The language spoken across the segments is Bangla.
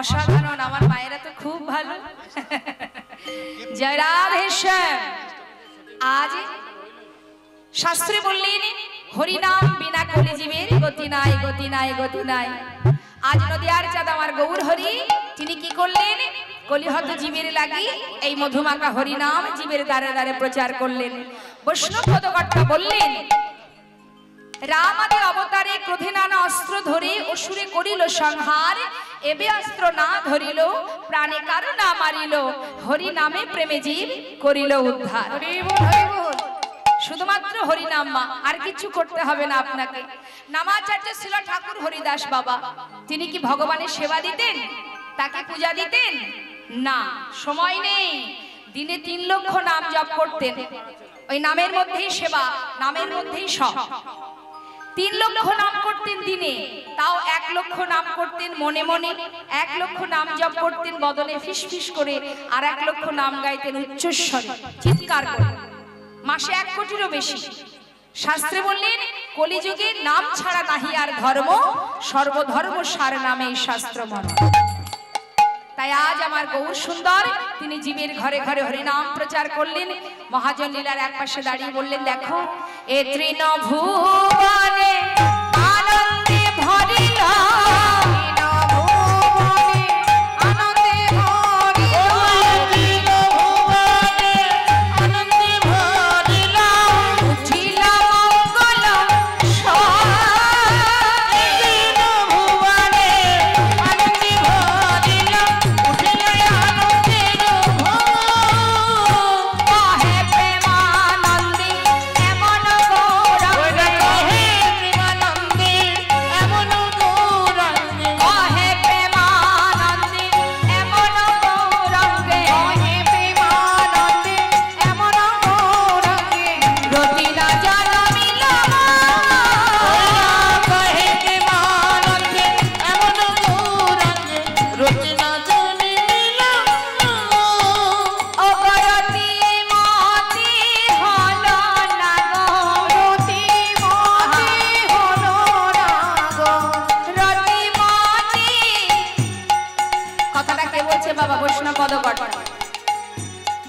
অসাধারণ। আমার মায়েরা তো খুব ভালো। জয় রাধেশ্যাম। আজ শাস্ত্রে বললেন হরিনাম বিনা কলিজীবের গতি নাই, গতি নাই, গতি নাই। আজ নদিয়ার চাঁদ আমার গৌর হরি তিনি কি করলেন? কলিহত জীবের লাগি এই মধুমাখা হরিনাম জীবের দ্বারে দ্বারে প্রচার করলেন। বৈষ্ণব পদকর্তা বললেন রাম আদি অবতারে ক্রোধে নানা অস্ত্র ধরে অসুরে করিল সংহার, এবে অস্ত্র না ধরিল প্রাণে কারো না মারিল, হরি নামে প্রেমে জীব করিল উদ্ধার। শুধুমাত্র হরিনাম মা, আর কিছু করতে হবে না আপনাকে। নামাচার্য ছিল ঠাকুর হরিদাস বাবা, তিনি কি ভগবানের সেবা দিতেন? তাকে পূজা দিতেন না, সময় নেই। দিনে 3 লক্ষ নাম জপ করতেন। ওই নামের মধ্যেই সেবা, নামের মধ্যেই সব। 3 লক্ষ নাম করতেন দিনে, তাও 1 লক্ষ নাম করতেন মনে মনে, 1 লক্ষ নাম জপ করতেন বদনে ফিস ফিস করে, আর 1 লক্ষ নাম গাইতেন উচ্চস্বরে চিৎকার করে। মাসে 1 কোটিরও বেশি। শাস্ত্রে বললেন কলিযুগে নাম ছাড়া নাহি আর ধর্ম, সর্বধর্ম সার নামে শাস্ত্র মন। তাই আজ আমার গৌর সুন্দর তিনি জীবের ঘরে ঘরে হরিনাম প্রচার করলেন। মহাজন লীলার এক পাশে দাঁড়িয়ে বললেন দেখো এ তৃণভুবনে আনন্দে ভরিল,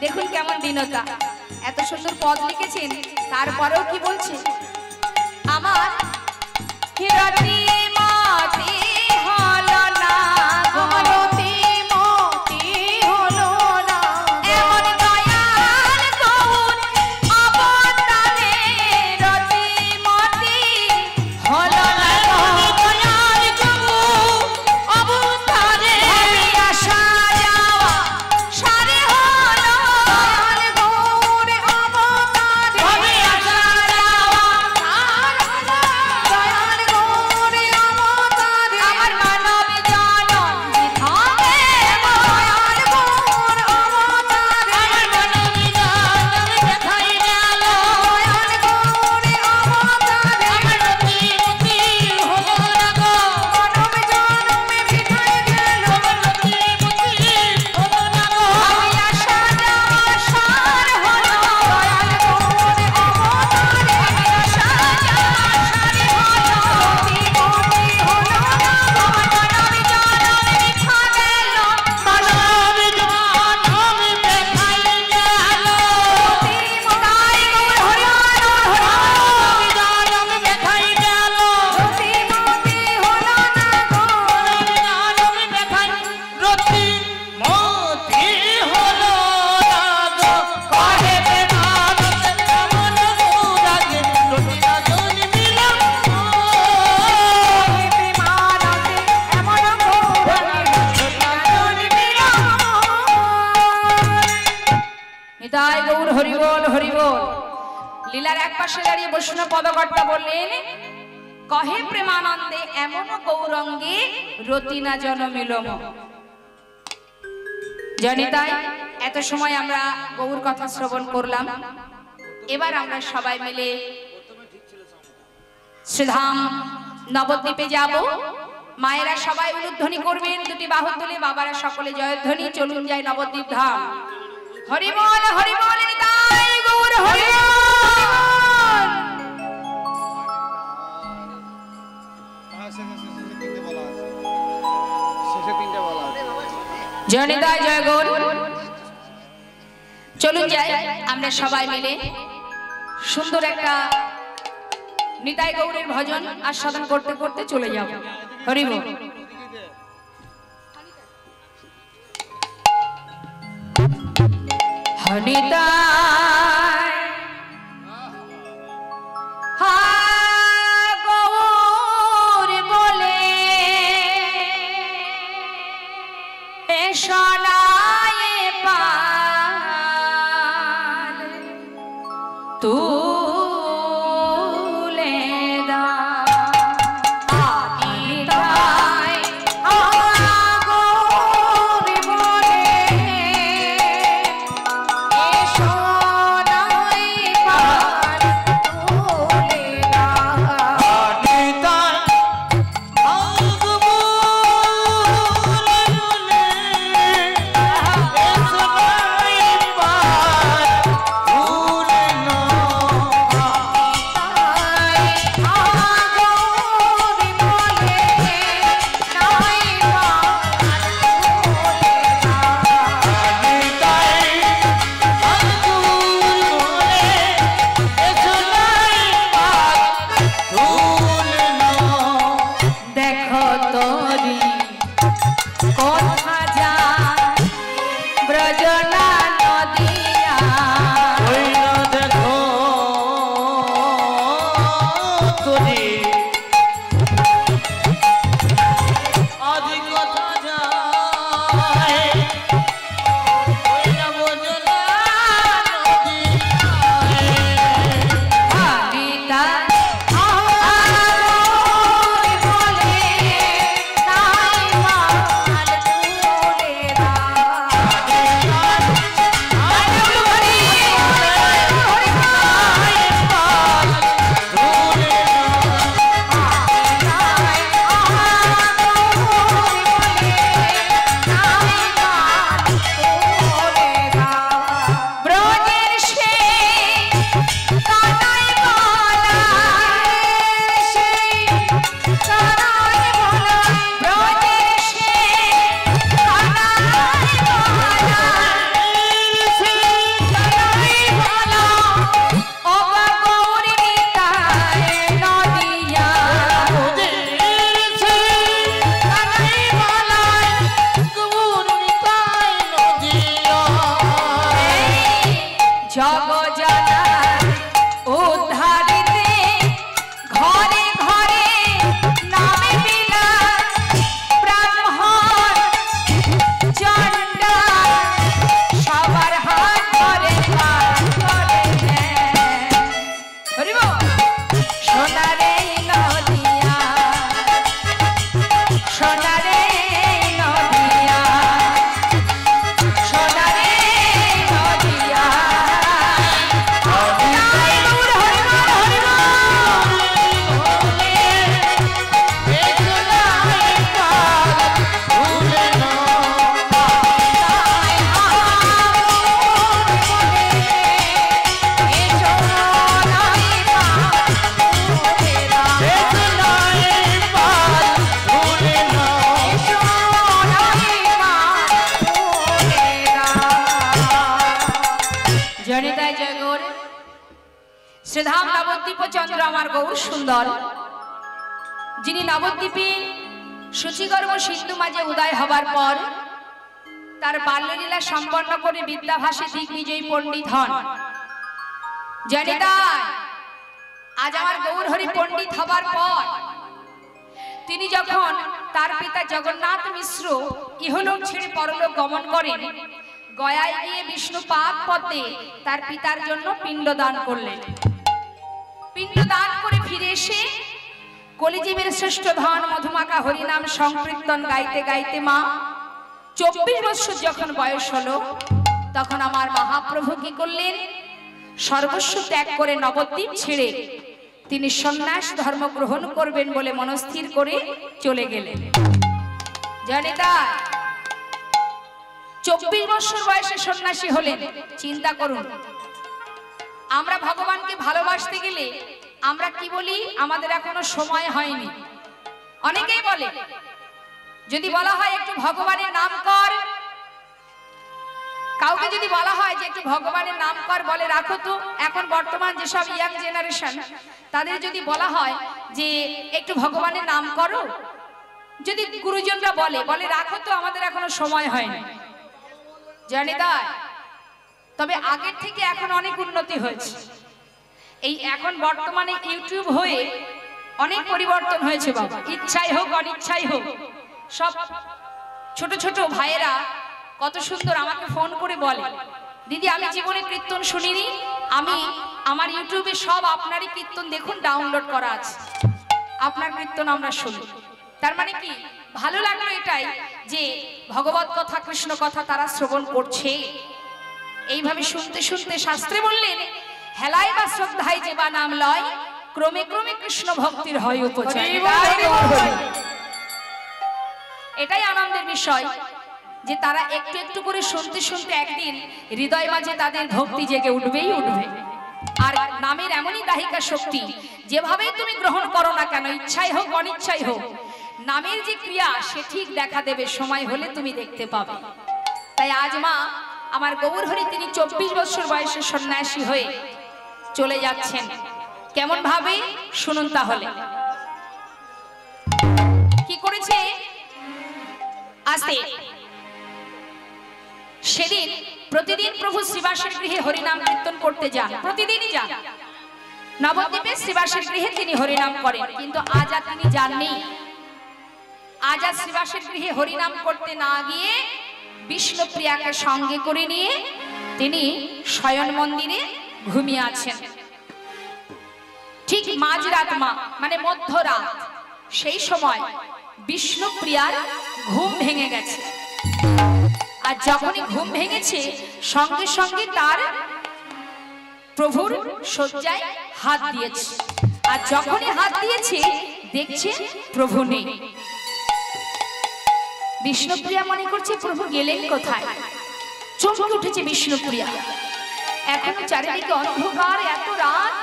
দেখুন কেমন দীনতা, এত সুন্দর পদ লিখেছেন তারপরেও কি বলছে আমার হিরতি মাতি হলো না গো, রতি মতি হলো না, এমন দয়াল গৌর অবতারে রতি মতি হলো না গো, দয়াল গৌর অবতারে আসা যাওয়া সারে হলো, দয়াল গৌর অবতারে আসা যাওয়া সার হলো, দয়াল গৌর অবতারে আমার মানব জনম বিধানে, দয়াল গৌর অবতারে আমার মানব জনম দেখাই গেল, দয়াল গৌর অবতারে আমার রতি মতি হলো না গো, মানব জনমে বিধাই গেল, রতি মতি হলো না গো, আমি আসা যাওয়া সার হলো, দয়াল গৌর অবতারে আমি আসা যাওয়া সার হলো, রতি মতি হলো না গো, মানব জনম দেখা গেল, মানব জনম দেখাই গেল, রতি মতি গৌর হরি জনম দেখাই গেল, রতি মতি হলো না গো, জনম দেখাই রতি মতি হলো না গো, কহে প্রেমানন্দে এমন গৌরাঙ্গে রতি না জন্মিল, কহে প্রেমানন্দে এমন গৌরাঙ্গে রতি না জন্মিল। নিতাই গৌর হরি বল, হরি বল। লীলার এক পাশে দাঁড়িয়ে বৈষ্ণব পদকর্তা বললেন কহে প্রেমানন্দে এমন গৌরঙ্গে রতি না জনমিল। জনিতাই এত সময় আমরা গৌর কথা শ্রবণ করলাম, এবার আমরা সবাই মিলে শ্রীধাম নবদ্বীপে যাব। মায়েরা সবাই উলুধ্বনি করবেন, 2টি বাহু তুলে বাবারা সকলে জয়ধ্বনি। চলুন যাই নবদ্বীপ ধাম। হরি বল, হরি বল, নিতাই গৌর হরি বল। শেষে 3টে বলা আছে। জনিতা জয় গৌর। চলুন যাই আমরা সবাই মিলে সুন্দর একটা নিতাই গৌরের ভজন আস্বাদন করতে করতে চলে যাব। হরি বল। নিতাই গৌর বলে শোনায় পাল তুলে দা নিতাই গৌর বলে শ্রীধাম নবদ্বীপ চন্দ্র আমার গৌর সুন্দর, যিনি নবদ্বীপে শুচিগর্ভ সিন্ধু মাঝে উদয় হবার পর তার বাল্যলীলা সম্পন্ন করে বিদ্যাভাসী দিগ্বিজয়ী পণ্ডিত হন। জনিতা আজ আমার গৌর হরি পণ্ডিত হবার পর তিনি যখন তার পিতা জগন্নাথ মিশ্র ইহলোক ছেড়ে পরলোক গমন করেন, গয়ায় গিয়ে বিষ্ণু পাদ পদ্মে তার পিতার জন্য পিণ্ডদান করলেন। পিণ্ডদান করে ফিরে এসে কলিজীবের শ্রেষ্ঠ ধন মধুমাখা হরিনাম সংকীর্তন গাইতে গাইতে মা 24 বছর যখন বয়স হলো, তখন আমার মহাপ্রভু কি করলেন? সর্বস্ব ত্যাগ করে নবদ্বীপ ছেড়ে তিনি সন্ন্যাস ধর্ম গ্রহণ করবেন বলে মনস্থির করে চলে গেলেন। জনিতা 24 বছর বয়সে সন্ন্যাসী হলেন। চিন্তা করুন, আমরা ভগবানকে ভালোবাসতে গেলে আমরা কি বলি? আমাদের এখনো সময় হয়নি। অনেকেই বলে, যদি বলা হয় একটু ভগবানের নাম কর, কাউকে যদি বলা হয় যে একটু ভগবানের নাম কর, বলে রাখো তো। এখন বর্তমান যেসব ইয়াং জেনারেশন, তাদের যদি বলা হয় যে একটু ভগবানের নাম করো, যদি গুরুজনরা বলে রাখো তো, আমাদের এখনো সময় হয়নি, জানি তাই। তবে আগের থেকে এখন অনেক উন্নতি হয়েছে। এই এখন বর্তমানে ইউটিউব হয়ে অনেক পরিবর্তন হয়েছে বাবা। ইচ্ছাই হোক অনিচ্ছাই হোক, সব ছোট ছোট ভাইয়েরা কত সুন্দর আমাকে ফোন করে বলে, দিদি আমি জীবনে কীর্তন শুনিনি, আমি আমার ইউটিউবে সব আপনারই কীর্তন দেখুন ডাউনলোড করা আছে, আপনার কীর্তন আমরা শুনি। তার মানে কি ভালো লাগলো এটাই যে ভগবত কথা কৃষ্ণ কথা তারা শ্রবণ করছে। এইভাবে শুনতে শুনতে শাস্ত্রে বললেন, হেলায় বা শ্রদ্ধায় যে বা নাম লয়, ক্রমে ক্রমে কৃষ্ণ ভক্তির হয় উপচয়। এটাই আনন্দের বিষয় যে তারা একটু একটু করে শুনতে শুনতে একদিন হৃদয় মাঝে তাদের ভক্তি জেগে উঠবেই উঠবে। আর নামের এমনই দাহিকা শক্তি, যেভাবেই তুমি গ্রহণ করো না কেন, ইচ্ছাই হোক অনিচ্ছাই হোক, নামের যে ক্রিয়া সে ঠিক দেখা দেবে, সময় হলে তুমি দেখতে পাবে। তাই আজ মা আমার গৌরহরি তিনি 24 বছর বয়সে সন্ন্যাসী হয়ে চলে যাচ্ছেন। কেমন ভাবে শুনুন তাহলে। কি করেছে? আসে সেদিন প্রতিদিন প্রভু শ্রীবাসের গৃহে হরিনাম কীর্তন করতে যান, প্রতিদিনই যান। নবদ্বীপে শ্রীবাসের গৃহে তিনি হরিনাম করেন, কিন্তু আজ আর তিনি যাননি। আজ আর শ্রীবাসের গৃহে হরিনাম করতে না গিয়ে বিষ্ণুপ্রিয়াকে সঙ্গে করে নিয়ে তিনি শয়ন মন্দিরে ঘুমিয়ে আছেন। ঠিক মাঝরাত মানে মধ্যরাত, সেই সময় বিষ্ণুপ্রিয়ার ঘুম ভেঙে গেছে। আর যখনই ঘুম ভেঙেছে সঙ্গে সঙ্গে তার প্রভুর শয্যায় হাত দিয়েছে। আর যখনই হাত দিয়েছে দেখছে প্রভু নেই। বিষ্ণুপ্রিয়া মনে করছে প্রভু গেলেন কোথায়, চমকে উঠেছে বিষ্ণুপ্রিয়া। এখন চারিদিকে অন্ধকার, এত রাত,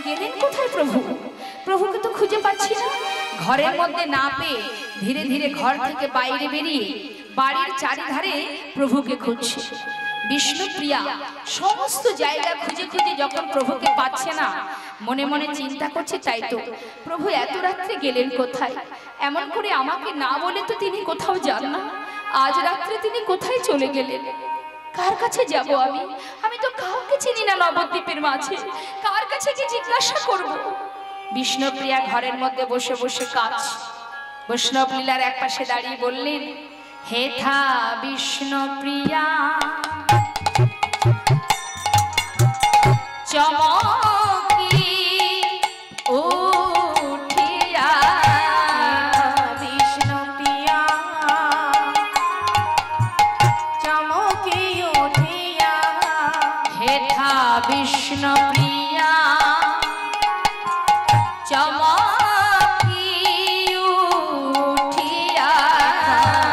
গেলেন কোথায় প্রভু? প্রভুকে তো খুঁজে পাচ্ছি না। ঘরের মধ্যে না পেয়ে ধীরে ধীরে ঘর থেকে বাইরে বেরিয়ে বাড়ির চারিধারে প্রভুকে খুঁজছে। বিষ্ণুপ্রিয়া সমস্ত জায়গা খুঁজে খুঁজে যখন প্রভুকে পাচ্ছে না, মনে মনে চিন্তা করছে, তাই তো প্রভু এত রাত্রে গেলেন কোথায়? এমন করে আমাকে না বলে তো তিনি কোথাও যান না। আজ রাত্রে তিনি কোথায় চলে গেলেন? কার কাছে যাব আমি? আমি তো কাউকে চিনি না নবদ্বীপের মাঝে, কার কাছে কি জিজ্ঞাসা করব? বিষ্ণুপ্রিয়া ঘরের মধ্যে বসে বসে কাজ। বৈষ্ণব লীলার এক পাশে দাঁড়িয়ে বললেন, হেথা বিষ্ণুপ্রিয়া চমকি উঠিয়া, বিষ্ণুপ্রিয়া চমকি উঠিয়া, হেথা বিষ্ণুপ্রিয়া চমকি উঠিয়া,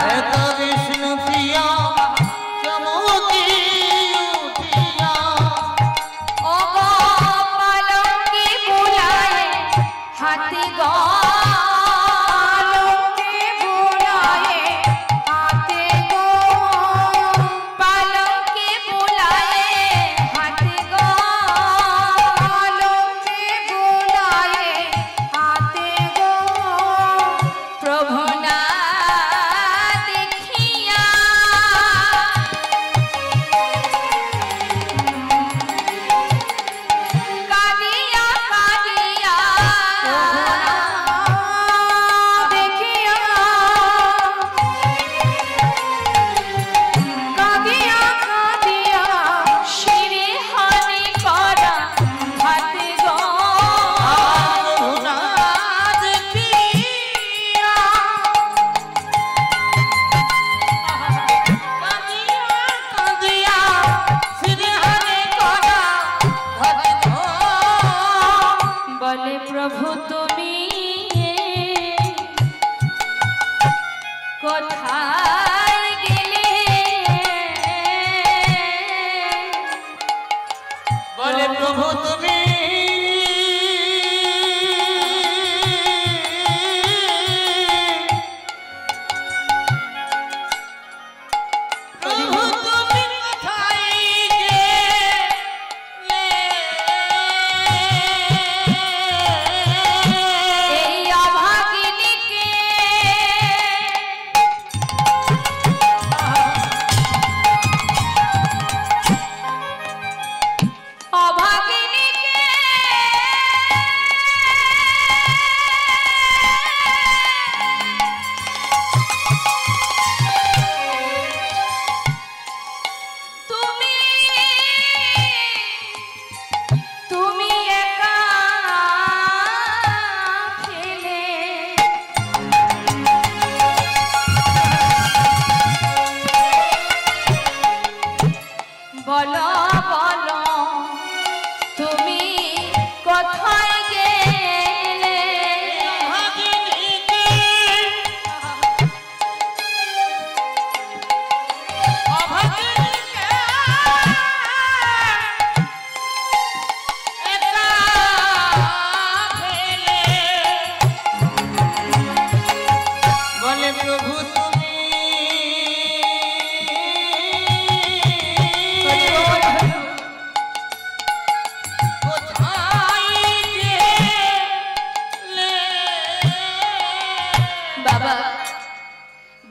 হেথা বিষ্ণুপ্রিয়া চমকি উঠিয়া, ও গো পালঙ্কি বুলায়ে হাতি গো, পালঙ্কি বুলায়ে হাতি গো, পালঙ্কি বুলায়ে হাতি গো, পালঙ্কি বুলায়ে হাতি গো, প্রভু না দেখিয়া কাঁদিয়া কাঁদিয়া, দেখিয়া কাঁদিয়া কাঁদিয়া, শিরে হানি করা হাতে গো, না দেখিয়া কাঁদিয়া কাঁদিয়া, শিরে হানি করা হাতে গো, বলে প্রভু তুমি কোথায় গেলে? বলে প্রভু তুমি প্রভু তুমি কোথায়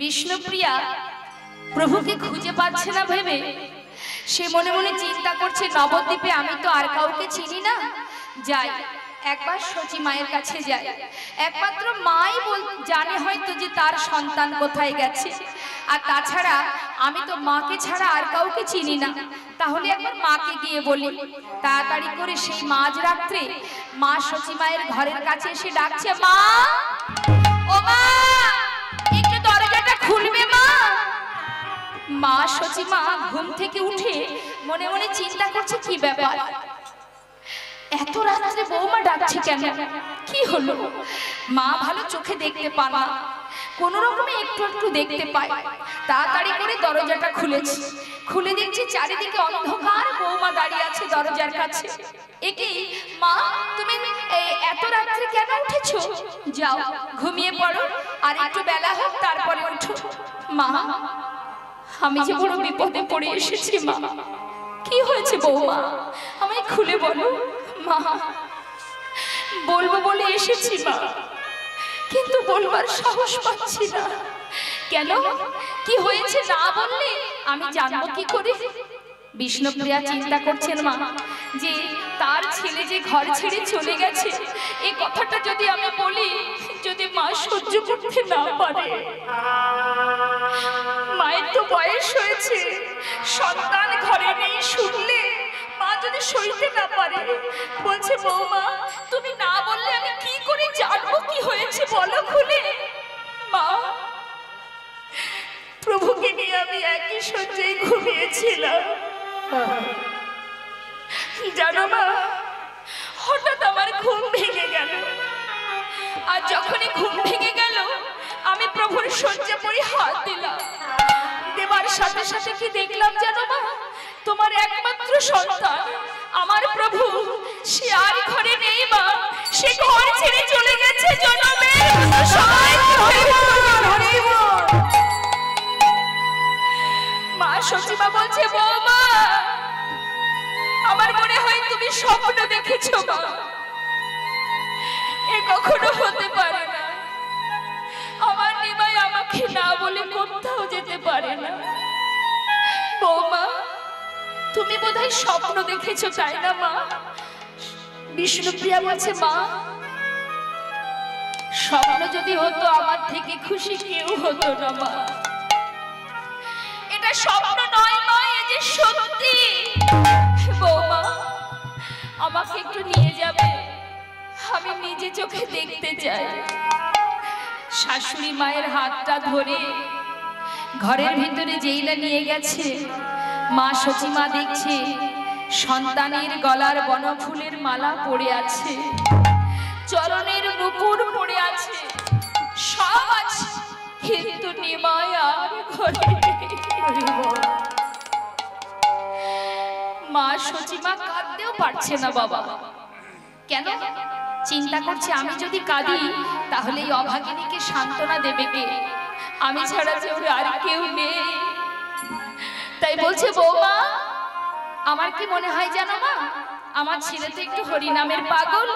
বিষ্ণুপ্রিয়া প্রভুকে খুঁজে পাচ্ছে না ভেবে সে মনে মনে চিন্তা করছে, নবদ্বীপে আমি তো আর কাউকে চিনি না, যাই একবার সচি মায়ের কাছে যাই। একমাত্র মাই জানে হয়তো যে তার সন্তান কোথায় গেছে, আর তাছাড়া আমি তো মাকে ছাড়া আর কাউকে চিনি না। তাহলে একবার মাকে গিয়ে বলি। তাড়াতাড়ি করে সেই মাঝরাত্রে মা সচি মায়ের ঘরের কাছে এসে ডাকছে, মা ও মা, একটু দরজাটা খুলবে মা। মা সচি মা ঘুম থেকে উঠে মনে মনে চিন্তা করছে, কি ব্যাপার, এত রাত্রে বৌমা ডাকছে কেন, কি হলো? মা ভালো চোখে দেখতে পান না, কোন রকমে একটু একটু দেখতে পায়। তাড়াতাড়ি করে দরজাটা খুলেছে, খুলে দেখছি চারিদিকে অন্ধকার, বৌমা দাঁড়িয়ে আছে দরজার কাছে। একি মা, তুমি এত রাত্রে কেন উঠেছো? যাও ঘুমিয়ে পড়ো, আর একটু বেলা হোক তারপরে উঠো। মা, আমি যে বড় বিপদে পড়ে এসেছি মা। কি হয়েছে বৌমা, আমায় খুলে বলো। মা, বলবো বলে এসেছি মা, কিন্তু বলবার সাহস পাচ্ছি না। কেন, কি হয়েছে না বললে আমি জানবো কি করে? বিষ্ণুপ্রিয়া চিন্তা করছেন মা, যে তার ছেলে যে ঘর ছেড়ে চলে গেছে, এই কথাটা যদি আমি বলি, যদি মা সহ্য করতে না পারে। মায়ের তো বয়স হয়েছে, সন্তান ঘরে নেই শুনলে মা যদি সইতে না পারে। বলছে, বৌমা তুমি না বললে আমি কি করে জানবো কি হয়েছে, বলো খুলে। মা, প্রভুকে নিয়ে আমি একই শয্যায় ঘুমিয়েছিলাম, জানো মা, হঠাৎ আমার ঘুম ভেঙে গেল। আর যখনই ঘুম ভেঙে গেল, আমি প্রভুর শয্যা পরে হাত দিলাম। দেবার সাথে সাথে কি দেখলাম জানো মা, তোমার একমাত্র সন্তান আমার প্রভু, সে আর ঘরে নেই মা, সে ঘর ছেড়ে চলে গেছে জনমে। মা সচিমা বলছে, বৌমা আমার মনে হয় তুমি স্বপ্ন দেখেছো মা, এ কখনো হতে পারে না। আমার নিমাই আমাকে না বলে কোথাও যেতে পারে না। বৌমা তুমি বোধহয় স্বপ্ন দেখেছো, তাই না মা? বিষ্ণুপ্রিয়া বলছে, মা স্বপ্ন যদি হতো আমার থেকে খুশি কেউ হতো না মা। এটা স্বপ্ন নয় মা, এ যে সত্যি। বৌমা আমাকে একটু নিয়ে যাবে, আমি নিজে চোখে দেখতে চাই। শাশুড়ি মায়ের হাতটা ধরে ঘরের ভিতরে যেই না নিয়ে গেছে, মা সচিমা দেখছে সন্তানের গলার বনফুলের মালা পড়ে আছে, চরণের নুপুর পড়ে আছে, সব আছে, কিন্তু নিমাই আর ঘরে নেই। মা সচিমা কাঁদতেও পারছে না বাবা। কেন? চিন্তা করছে, আমি যদি কাঁদি তাহলে এই অভাগিনীকে সান্ত্বনা দেবে কে? আমি ছাড়া যে ওর আর কেউ নেই। তাই বলছে, বৌমা আমার কি মনে হয় জানো মা, আমার ছেলে তো একটু হরিনামের পাগল,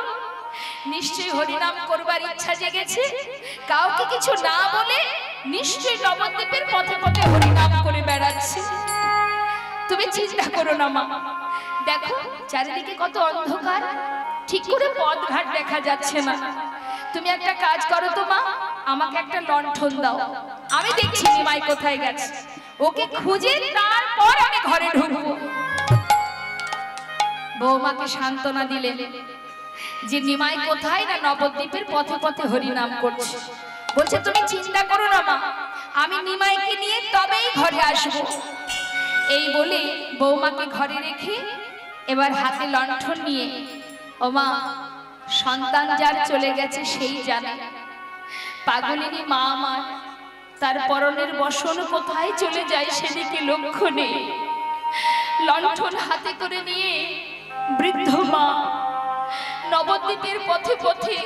নিশ্চয়ই হরিনাম করবার ইচ্ছা জেগেছে। কাউকে কিছু না বলে নিশ্চয়ই নবদ্বীপের পথে পথে হরিনাম করে বেড়াচ্ছে। তুমি চিন্তা করো না মা, দেখো চারিদিকে কত অন্ধকার, ঠিক করে পথঘাট দেখা যাচ্ছে না। তুমি একটা কাজ করো তো মা, আমাকে একটা লণ্ঠন দাও, আমি দেখছি নিমাই কোথায় গেছে, ওকে খুঁজে তারপর আমি ঘরে ঢুকবো। বৌমাকে সান্ত্বনা দিলেন যে নিমাই কোথায় না নবদ্বীপের পথে পথে হরিনাম করছে। বলছে, তুমি চিন্তা করো না মা, আমি নিমাইকে নিয়ে তবেই ঘরে আসবো। এই বলে বৌমাকে ঘরে রেখে এবার হাতে লণ্ঠন নিয়ে, ও মা সন্তান যার চলে গেছে সেই জানে, পাগলিনী মা আমার, তার পরনের বসন কোথায় চলে যায় সেদিকে লক্ষ্য নেই। লণ্ঠন হাতে করে নিয়ে বৃদ্ধ মা নবদ্বীপের পথে পথে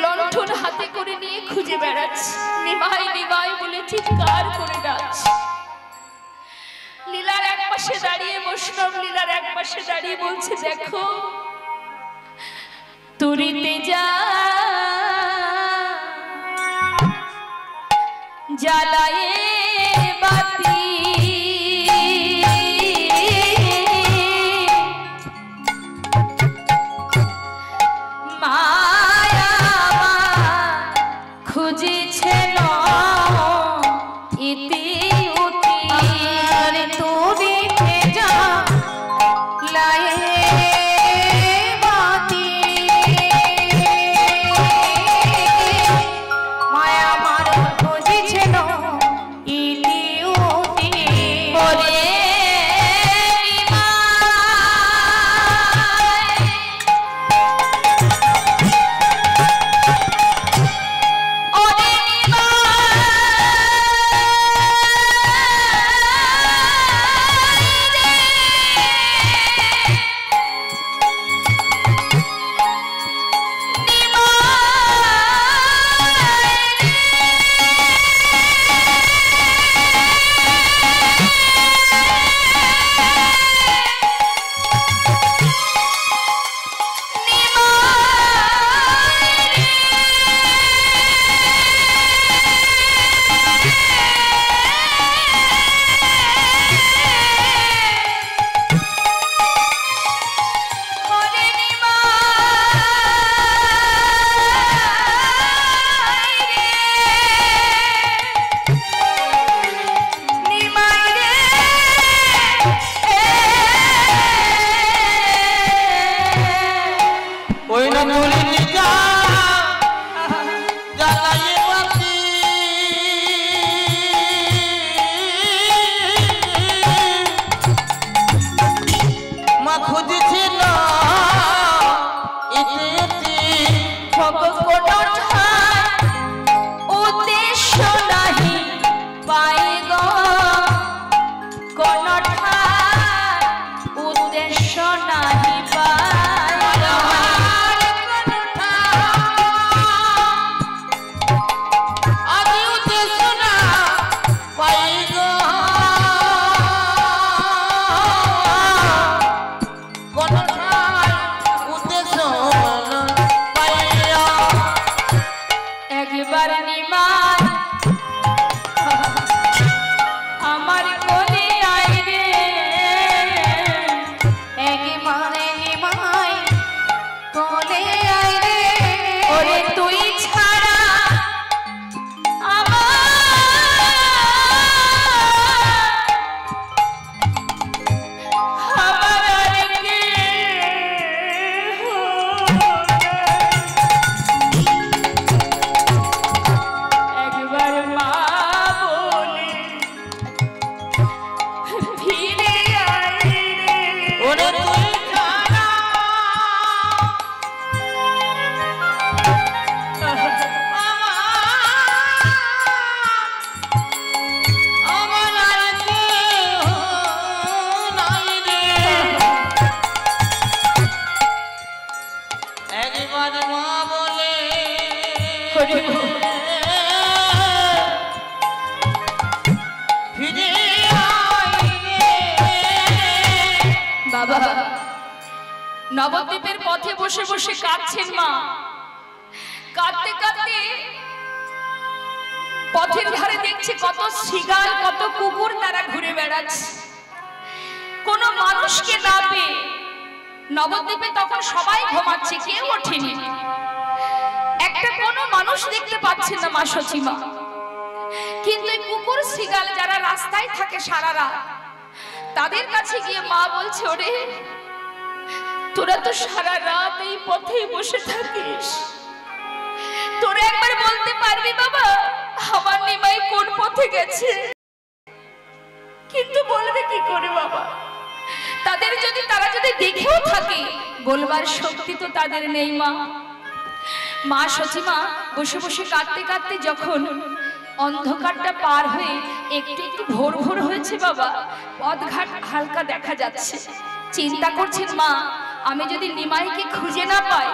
লণ্ঠন হাতে করে নিয়ে খুঁজে বেড়াচ্ছে, নিমাই নিমাই বলে চিৎকার করে ডাকছে। লীলার এক পাশে দাঁড়িয়ে বৈষ্ণব লীলার এক পাশে দাঁড়িয়ে বলছে, দেখো তুরিতে জ্বালায়ে বাতি মায়া খুঁজেছে না ইতি উতি তুমি ভেজা লায়ে বাতি মায়া মার খুঁজেছে না ইতি উতি ওরে নবদ্বীপের পথে বসে বসে কাঁদছেন মা। কাঁদতে কাঁদতে পথের ধারে দেখছে কত শিগাল কত কুকুর তারা ঘুরে বেড়াচ্ছে, কোনো মানুষকে না পেয়ে। নবদ্বীপে তখন সবাই ঘুমাচ্ছে, কেউ ওঠেনি, একটা কোনো মানুষ দেখতে পাচ্ছেন না মা সচিমা। কিন্তু এই কুকুর শিগাল যারা রাস্তায় থাকে সারা রাত, তাদের কাছে গিয়ে মা বলছে, ওরে তোরা তো সারা রাত এই পথেই বসে থাকিস, তোরা একবার বলতে পারবি বাবা আমার নিমাই কোন পথে গেছে? কিন্তু বলবে কি করে বাবা? তারা যদি দেখেও থাকে বলবার শক্তি তো তাদের নেই মা। মা সচিমা বসে বসে কাঁদতে কাঁদতে যখন অন্ধকারটা পার হয়ে একটু একটু ভোর ভোর হয়েছে বাবা, পথঘাট হালকা দেখা যাচ্ছে, চিন্তা করছেন মা আমি যদি নিমাইকে খুঁজে না পাই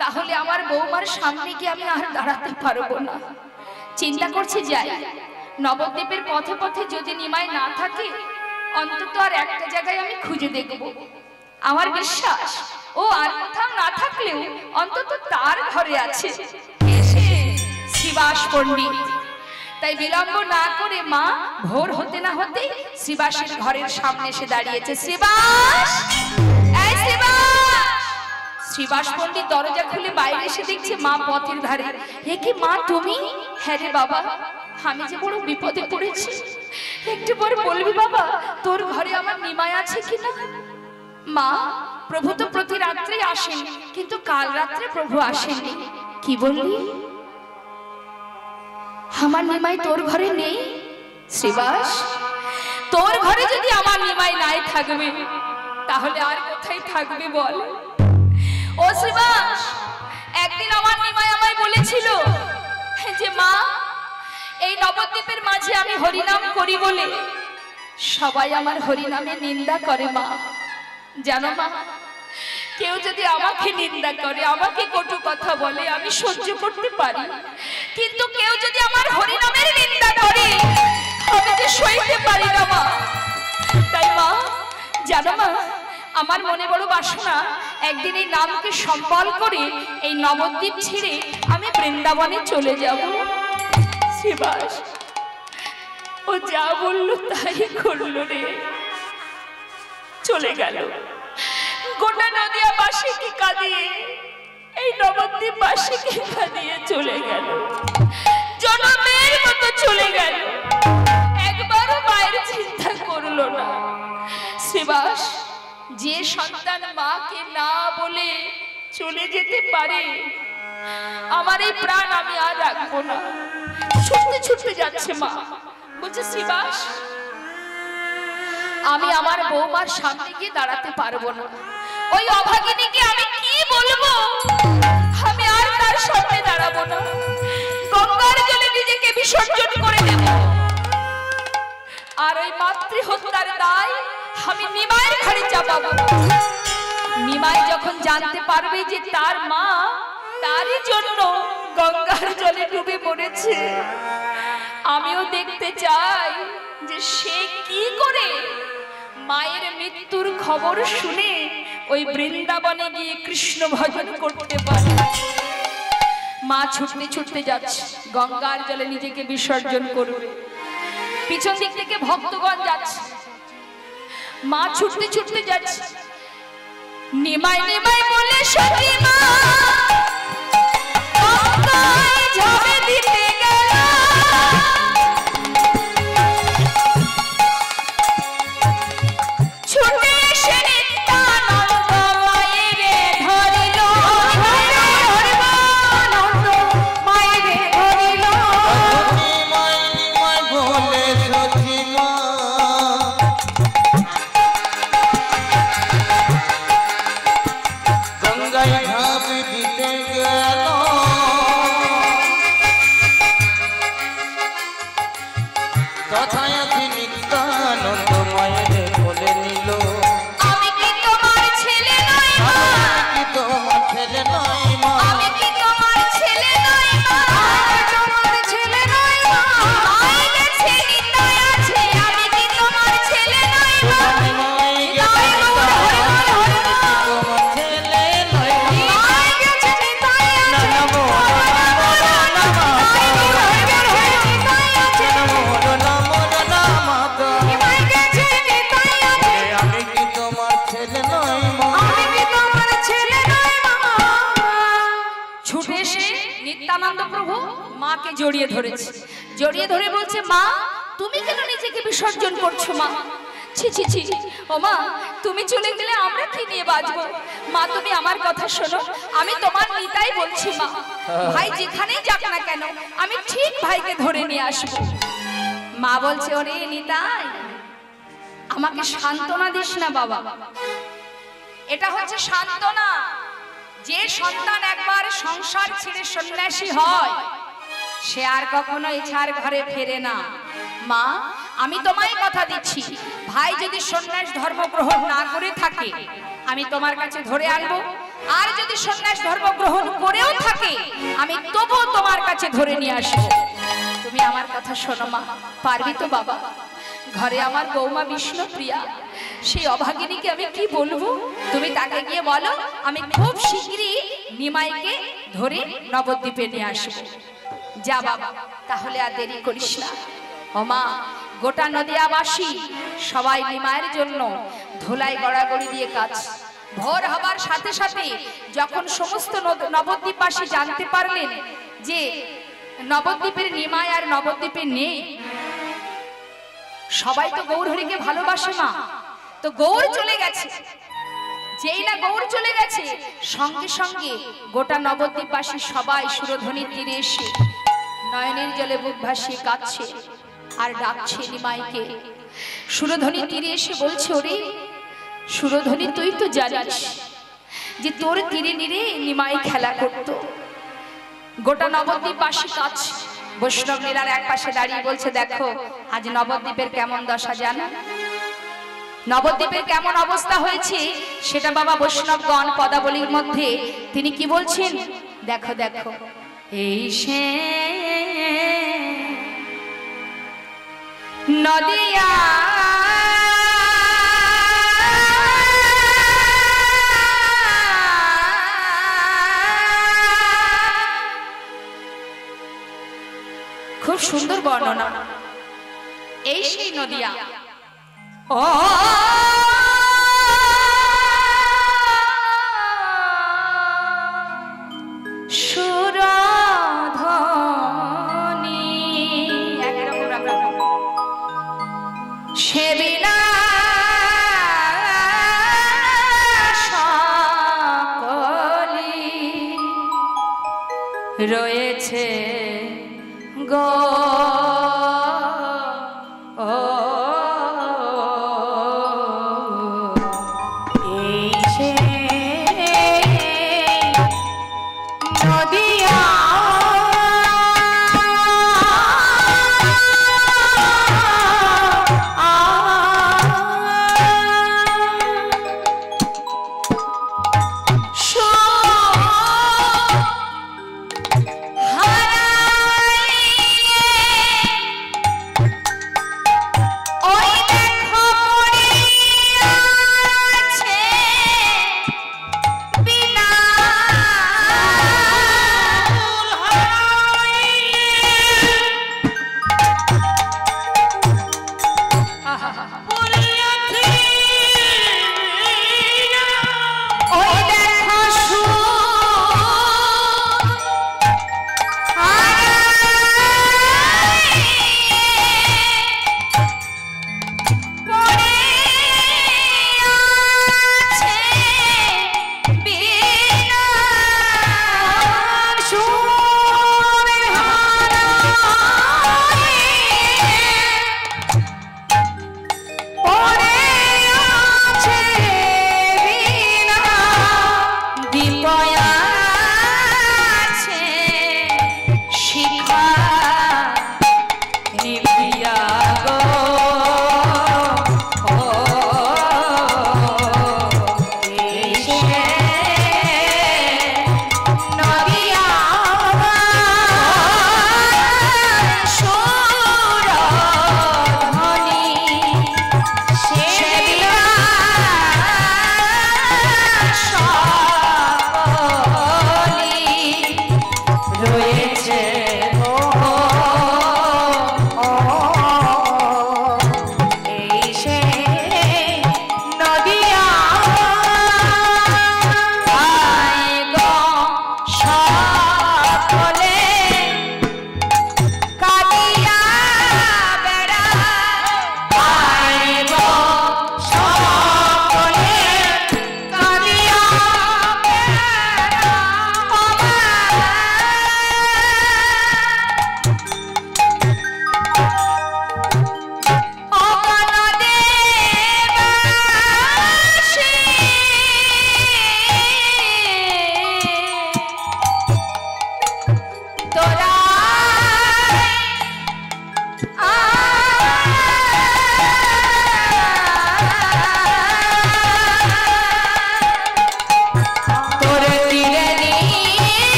তাহলে আমার বৌমার সামনে গিয়ে আমি আর দাঁড়াতে পারবো না। চিন্তা করছি যাই নবদ্বীপের পথে পথে যদি নিমাই না থাকে অন্তত আর একটা জায়গায় আমি খুঁজে দেখব। আমার বিশ্বাস ও আর কোথাও না থাকলেও অন্তত তার ঘরে আছে। এসে শিবাস পণ্ডিত তাই বিলম্ব না করে মা ভোর হতে না হতে শ্রীবাসের ঘরের সামনে এসে দাঁড়িয়েছে। শ্রীবাস, এই শ্রীবাস! শ্রীবাস পণ্ডিত দরজা খুলে বাইরে এসে দেখছে মা পথের ধারে। এ কি মা তুমি? হ্যাঁ রে বাবা, আমি যে বড় বিপদে পড়েছি, একটু পরে বলবি বাবা তোর ঘরে আমার নিমাই আছে কিনা। মা, প্রভু তো প্রতি রাত্রে আসেন, কিন্তু কাল রাত্রে প্রভু আসেননি। কি বললি? আমার নিমাই তোর ঘরে নেই? শ্রীবাস, তোর ঘরে যদি আমার নিমাই নাই থাকবে তাহলে আর কোথায় থাকবে বল? ও শ্রীবাস, একদিন আমার নিমাই আমায় বলেছিল যে মা, এই নবদ্বীপের মাঝে আমি হরিনাম করি বলে সবাই আমার হরিনামে নিন্দা করে। মা জানো মা, কেউ যদি আমাকে নিন্দা করে, আমাকে কটু কথা বলে, আমি সহ্য করতে পারি, কিন্তু কেউ যদি আমার হরিনামের নিন্দা করে আমি যে সইতে পারি না মা। তাই মা জানো মা, আমার মনে বড় বাসনা একদিন এই নামকে সম্বল করে এই নবদ্বীপ ছেড়ে আমি বৃন্দাবনে চলে যাব। শ্রীবাস, ও যা বললো তাই করলো রে, চলে গেল। গোটা নদিয়া বাসীকে কাঁদিয়ে, এই নবদ্বীপ বাসীকে কাঁদিয়ে চলে গেল, জনমের মতো চলে গেল, একবারও মায়ের চিন্তা করলো না। শ্রীবাস, যে সন্তান মাকে না বলে চলে যেতে পারে, আমার এই প্রাণ আমি আর রাখবো না। ছুটতে ছুটতে যাচ্ছে মা, বলছে শ্রীবাস, আমি আমার বৌমার সামনে গিয়ে দাঁড়াতে পারবো না, ওই অভাগিনীকে আমি কি বলবো, আমি আর তার সামনে দাঁড়াবো না, গঙ্গার জলে নিজেকে বিসর্জন করে দেব। আর ওই মাতৃ হত্যার দায় আমি নিমাইয়ের ঘাড়ে চাপাবো। নিমাই যখন জানতে পারবে যে তার মা তারই জন্য গঙ্গার জলে ডুবে মরেছে, আমিও দেখতে চাই যে সে কি করে মায়ের মৃত্যুর খবর শুনে ওই বৃন্দাবনে গিয়ে কৃষ্ণ ভজন করতে পারে। মা ছুটতে ছুটতে যাচ্ছে, গঙ্গার জলে নিজেকে বিসর্জন করবে। পিছন দিক থেকে ভক্তগণ যাচ্ছে, মা ছুটতে ছুটতে যাচ্ছে। নিমাই নিমাই বলে সখী মা গঙ্গায় ঝাঁপ দিতে গেল, ছুটে এসে নিত্যানন্দ মায়েরে ধরিল, মায়েরে ধরিল। নিমাই নিমাই বলে সখী মা গঙ্গায় ঝাঁপ দিতে গেল, তথায় নিত্যানন্দ মায়েরে বলে নিল, আমি কি তোমার ছেলে নই মা? কি তোমার ছেলে নয় মা? আমি কি তোমার ছেলে নই মা? তোমার ছেলে নই মা? মাই গেছে নিতাই আছে, আমি কি তোমার ছেলে নই মা? নিমাই গেছে তোমার ছেলে নয় মা? মাই গেছে নিতাই আছে, নমো নমো নমো নমো নমো। মাই গেছে নিতাই আছে, আমি কি তোমার ছেলে নয় মা? আমি কি তোমার ছেলে নই মা? ছুটে এসে নিত্যানন্দ প্রভু মাকে জড়িয়ে ধরেছে, জড়িয়ে ধরে বলছে মা, তুমি কেন নিজেকে বিসর্জন করছো মা? ছি ছি ছি, ও মা, তুমি চলে গেলে আমরা কি নিয়ে বাঁচবো? মা তুমি আমার কথা শোনো, আমি তোমার নিতাই বলছি মা, ভাই যেখানেই যাক না কেন আমি ঠিক ভাইকে ধরে নিয়ে আসবো। মা বলছে ওরে নিতাই, আমাকে সান্ত্বনা দিস না বাবা, এটা হচ্ছে সান্ত্বনা। যে সন্তান একবার সংসার ছেড়ে সন্ন্যাসী হয় সে আর কখনো ইছার ঘরে ফেরে না। মা আমি তোমায় কথা দিচ্ছি, ভাই যদি সন্ন্যাস ধর্ম গ্রহণ না করে থাকে আমি তোমার কাছে ধরে আনবো, আর যদি সন্ন্যাস ধর্ম গ্রহণ করেও থাকে আমি তবুও তোমার কাছে ধরে নিয়ে আসবো। তুমি আমার কথা শোনো মা, পারবি তো বাবা? ঘরে আমার বৌমা বিষ্ণুপ্রিয়া, সেই অভাগিনীকে আমি কি বলবো? তুমি তাকে গিয়ে বলো আমি খুব শীঘ্রই নিমাইকে ধরে নবদ্বীপে নিয়ে আসবো। যা বাবা। তাহলে আর দেরি করিস না। ও মা, গোটা নদিয়াবাসী সবাই নিমায়ের জন্য ধুলাই গড়াগড়ি দিয়ে কাজ। ভোর হবার সাথে সাথে যখন সমস্ত নবদ্বীপবাসী জানতে পারলেন যে নবদ্বীপের নিমাই আর নবদ্বীপে নেই, সবাই তো গৌরহরিকে ভালোবাসে মা, তো গৌর চলে গেছে। যেই না গৌর চলে গেছে, সঙ্গে সঙ্গে গোটা নবদ্বীপবাসী সবাই সুরধ্বনির তীরে এসে নয়নের জলে বুক ভাসিয়ে কাঁদছে আর ডাকছে নিমাইকে। সুরধ্বনির তীরে এসে বলছে, ওরে সুরধ্বনি, তুই তো জানিস যে তোর তীরে নীরে নিমাই খেলা করত। গোটা নবদ্বীপবাসী কাঁদছে। বৈষ্ণব লীলার এক পাশে দাঁড়িয়ে বলছে, দেখো আজ নবদ্বীপের কেমন দশা জানো, নবদ্বীপের কেমন অবস্থা হয়েছে সেটা বাবা বৈষ্ণবগণ পদাবলীর মধ্যে তিনি কি বলছেন, দেখো দেখো। এই সে নদিয়া খুব সুন্দর বর্ণনা। এই সেই নদিয়া, ও সুরধ্বনি, একরকম রাখলাম সেবিনা সকলি রয়েছে গো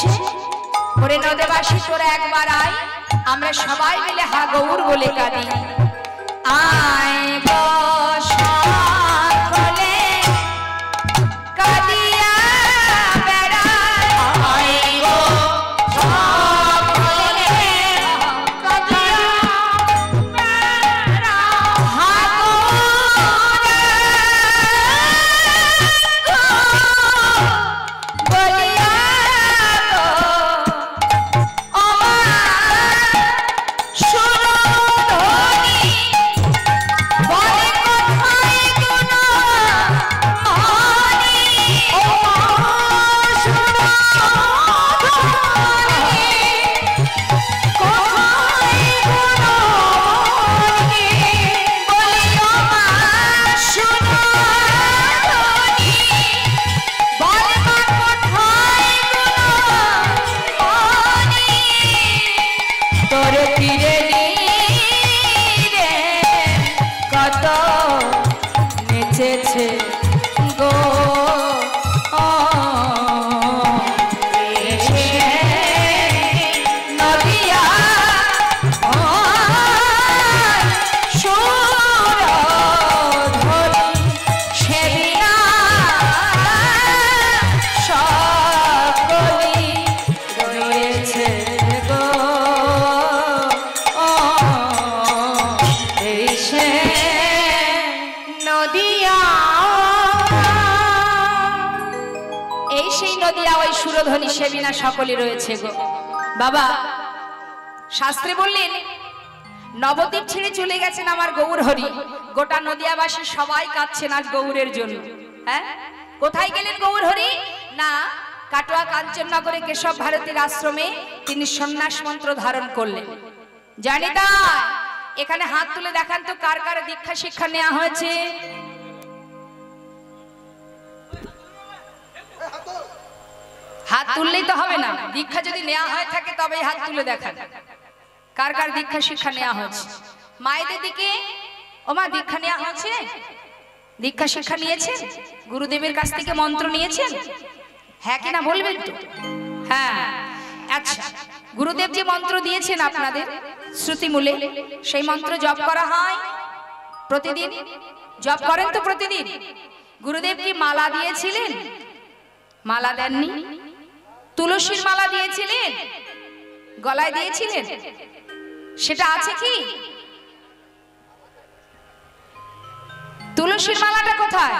বলছে ওরে নদেবাসী তোরা একবার আয় আমরা সবাই মিলে হা গৌর বলে কাঁদি আয় গো সকলে কাঁদিয়া বেড়ায় আয় গো সকলে কাঁদিয়া বেড়ায় হা গৌর বলিয়া সুরধ্বনি সেবিনা সকলে রয়েছে গো বাবা শাস্ত্রে বললেন নবদ্বীপ ছেড়ে চলে গেছেন আমার গৌর হরি গোটা নদিয়াবাসী সবাই কাঁদছেন আজ গৌরের জন্য হ্যাঁ কোথায় গেলেন গৌর হরি না কাটোয়া কাঞ্চননগরে কেশব ভারতীর আশ্রমে তিনি সন্ন্যাস মন্ত্র ধারণ করলেন জানি তা এখানে হাত তুলে দেখান তো কার কার দীক্ষা শিক্ষা নেওয়া হয়েছে হাত তুললেই তো হবে না দীক্ষা যদি নেওয়া হয়ে থাকে তবে হাত তুলে দেখান কার কার দীক্ষা শিক্ষা নেওয়া হয়েছে মায়েদের দিকে ওমা দীক্ষা নেওয়া হয়েছে দীক্ষা শিক্ষা নিয়েছেন গুরুদেবের কাছ থেকে মন্ত্র নিয়েছেন হ্যাঁ কিনা বলবেন তো হ্যাঁ আচ্ছা গুরুদেব যে মন্ত্র দিয়েছেন আপনাদের শ্রুতিমূলে সেই মন্ত্র জপ করা হয় প্রতিদিন জপ করেন তো প্রতিদিন গুরুদেব কি মালা দিয়েছিলেন মালা দেননি তুলসীর মালা দিয়েছিলেন গলায় দিয়েছিলেন সেটা আছে কি তুলসীর মালাটা কোথায়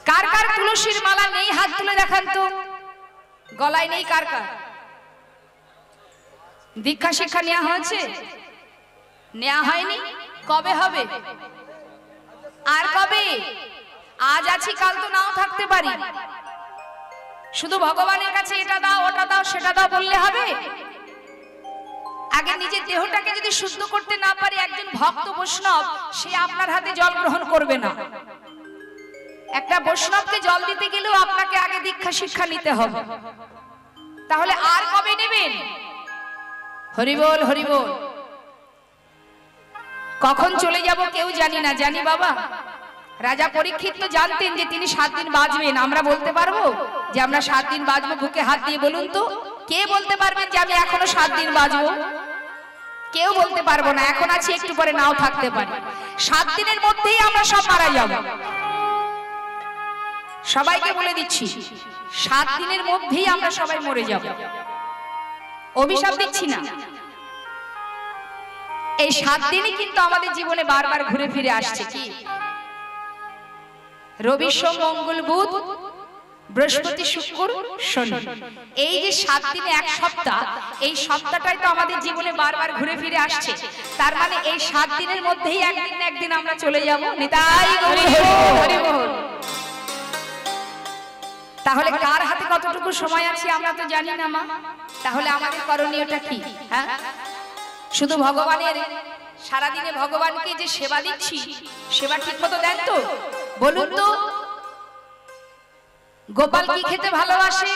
কার কার তুলসীর মালা নেই হাত তুলে দেখান তো গলায় নেই কার কার দীক্ষা শিক্ষা নেওয়া হয়েছে নেওয়া হয়নি কবে হবে আর কবে আজ আছি কাল তো নাও থাকতে পারি শুধু ভগবানের কাছে এটা দাও ওটা দাও সেটা দাও বললে হবে আগে নিজের দেহটাকে যদি শুদ্ধ করতে না পারি একজন ভক্ত বৈষ্ণব সে আপনার হাতে জল গ্রহণ করবে না একটা বৈষ্ণবকে জল দিতে গেলেও আপনাকে আগে দীক্ষা শিক্ষা নিতে হবে তাহলে আর কবে নেবেন হরি বল হরি বল কখন চলে যাব কেউ জানি না জানি বাবা রাজা পরীক্ষিত তো জানতেন যে তিনি 7 দিন বাঁচবেন আমরা বলতে পারবো যে আমরা 7 দিন বাঁচবো বুকে হাত দিয়ে বলুন তো কে বলতে পারবেন যে আমি এখনো 7 দিন বাঁচবো কেউ বলতে পারবো না এখন আছি একটু পরে নাও থাকতে পারি 7 দিনের মধ্যেই আমরা সব মারা যাব সবাইকে বলে দিচ্ছি 7 দিনের মধ্যেই আমরা সবাই মরে যাব অভিশাপ দিচ্ছি না এই 7 দিনই কিন্তু আমাদের জীবনে বারবার ঘুরে ফিরে আসছে কি রবি সোম মঙ্গল বুধ বৃহস্পতি শুক্র শনি এই যে 7 দিনে এক সপ্তাহ এই সপ্তাহটাই তো আমাদের জীবনে বারবার ঘুরে ফিরে আসছে তার মানে এই 7 দিনের মধ্যেই একদিন না একদিন আমরা চলে যাব নিতাই গৌর হরি বল তাহলে কার হাতে কতটুকু সময় আছে আমরা তো জানি না মা তাহলে আমাদের করণীয়টা কি হ্যাঁ শুধু ভগবানের সারা দিনে ভগবানকে যে সেবা দিচ্ছি সেবা ঠিকমতো দেন তো বলুন তো গোপাল কি খেতে ভালোবাসে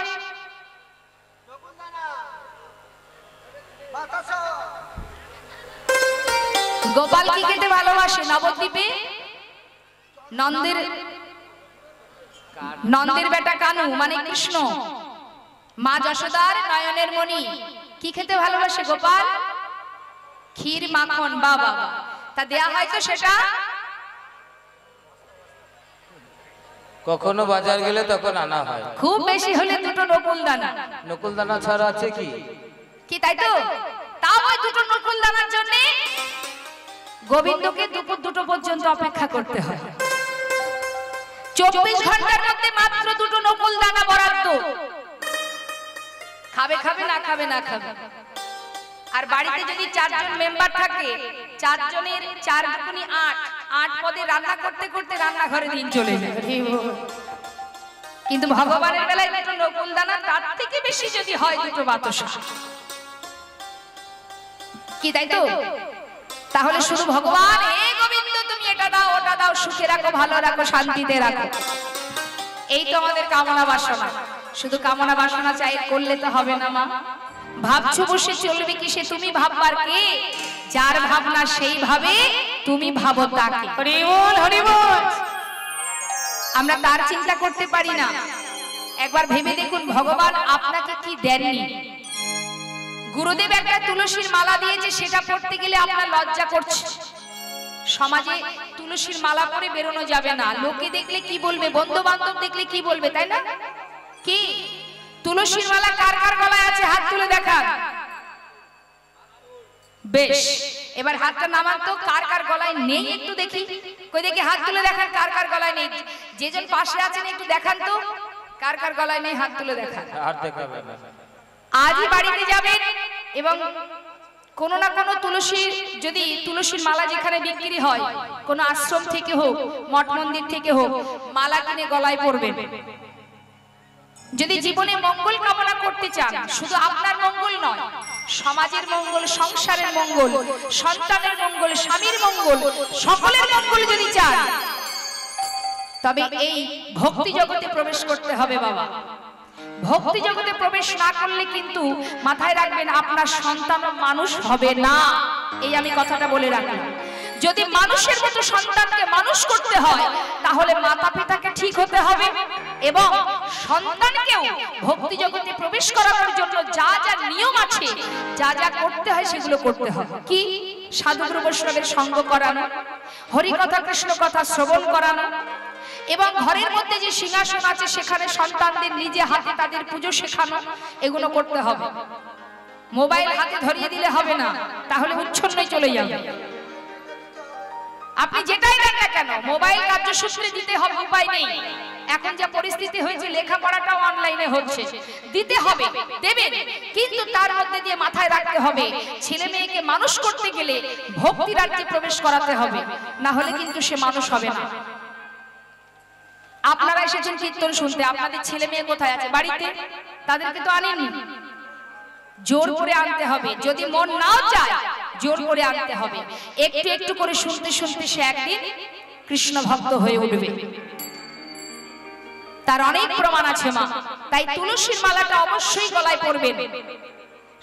গোপাল কি খেতে ভালোবাসে নবদ্বীপে নন্দের নন্দের বেটা কানু মানে কৃষ্ণ, মা যশোদার নয়নের মণি। কি খেতে ভালোবাসে গোপাল? ক্ষীর মাখন। বাবা, তা দেয়া হয় তো সেটা? কখনো বাজার গেলে তখন আনা হয়। খুব বেশি হলে দুটো নকুল দানা। নকুল দানা ছাড়া আছে কি? কি তাই তো? তাও ওই দুটো নকুল দানার জন্য গোবিন্দকে দুপুর দুটো পর্যন্ত অপেক্ষা করতে হয়। 24 ঘন্টার মধ্যে মাত্র দুটো নকুল দানা বরাদ্দ। খাবে খাবে, না খাবে না খাবে। আর বাড়িতে যদি 4 জন মেম্বার থাকে, 4 জনের 4 গুণি 8, 8 পদে রান্না করতে করতে রান্নাঘরে দিন চলে যায়। কিন্তু ভগবানের বেলায় দুটো নকুল দানা, তার থেকে বেশি যদি হয় দুটো বাতাসা। কি তাই তো? তাহলে শুধু ভগবান, এ গোবিন্দ তুমি এটা দাও ওটা দাও, সুখে রাখো, ভালো রাখো, শান্তিতে রাখো, এই তো আমাদের কামনা বাসনা। শুধু কামনা বাসনা চাই করলে তো হবে না মা। ভাবছো বসে চলবে কি? সে তুমি ভাববার কে? যার ভাবনা সেই ভাবে, তুমি ভাবো তাকে। হরি বল, হরি বল। আমরা তার চিন্তা করতে পারি না। একবার ভেবে দেখুন ভগবান আপনাকে কি দেননি। গুরুদেব একটা তুলসীর মালা দিয়েছে, সেটা পড়তে গেলে আপনার লজ্জা করছে। সমাজে তুলসীর মালা পরে বেরোনো যাবে না, লোকে দেখলে কি বলবে, বন্ধু বান্ধব দেখলে কি বলবে, তাই না? কি তুলসীর মালা কার কার গলায় আছে? হাত তুলে দেখান। বেশ, এবার হাতটা নামান তো। কার কার গলায় নেই একটু দেখি। কই দেখি, হাত তুলে দেখান কার কার গলায় নেই। যেজন পাশে আছেন একটু দেখান তো, কার কার গলায় নেই, হাত তুলে দেখান। আর দেখাবে না। আজই বাড়িতে যাবেন এবং কোনো না কোনো তুলসীর, যদি তুলসীর মালা যেখানে বিক্রি হয়, কোনো আশ্রম থেকে হোক, মঠ মন্দির থেকে হোক, মালা কিনে গলায় পরবেন। যদি জীবনে মঙ্গল কামনা করতে চান, শুধু আপনার মঙ্গল নয়, সমাজের মঙ্গল, সংসারের মঙ্গল, সন্তানের মঙ্গল, স্বামীর মঙ্গল, সকলের মঙ্গল যদি চান, তবে এই ভক্তি জগতে প্রবেশ করতে হবে বাবা। ভক্তি জগতে প্রবেশ না করলে কিন্তু মাথায় রাখবেন আপনার সন্তান মানুষ হবে না। এই আমি কথাটা বলে রাখলাম। যদি মানুষের মতো সন্তানকে মানুষ করতে হয়, তাহলে মাতা পিতাকে ঠিক হতে হবে এবং সন্তানকেও ভক্তি জগতে প্রবেশ করানোর জন্য যা যা নিয়ম আছে, যা যা করতে হয় সেগুলো করতে হবে। কি? সাধুগুরু বৈষ্ণবের সঙ্গ করানো, হরিকথা কৃষ্ণ কথা শ্রবণ করানো, এবং ঘরের মধ্যে যে সিংহাসন আছে সেখানে সন্তানদের নিজে হাতে তাদের পুজো শেখানো, এগুলো করতে হবে। মোবাইল হাতে ধরিয়ে দিলে হবে না, তাহলে উচ্ছন্নই চলে যাবে। আপনি যেটাই দেন না কেন, মোবাইল কার্যসূত্রে দিতে হবে, উপায় নেই। এখন যা পরিস্থিতি হয়েছে, লেখাপড়াটাও অনলাইনে হচ্ছে, দিতে হবে, দেবেন, কিন্তু তার মধ্যে দিয়ে মাথায় রাখতে হবে ছেলে মেয়েকে মানুষ করতে গেলে ভক্তি রাজ্যে প্রবেশ করাতে হবে, না হলে কিন্তু সে মানুষ হবে না। আপনারা এসেছেন কীর্তন শুনতে, আপনাদের ছেলে মেয়ে কোথায় আছে? বাড়িতে। তাদেরকে তো আনেননি, জোর করে আনতে হবে। যদি মন নাও চায়, জোর করে আনতে হবে। একটু একটু করে শুনতে শুনতে সে একদিন কৃষ্ণ ভক্ত হয়ে উঠবে। তার অনেক প্রমাণ আছে মা। তাই তুলসীর মালাটা অবশ্যই গলায় পরবেন।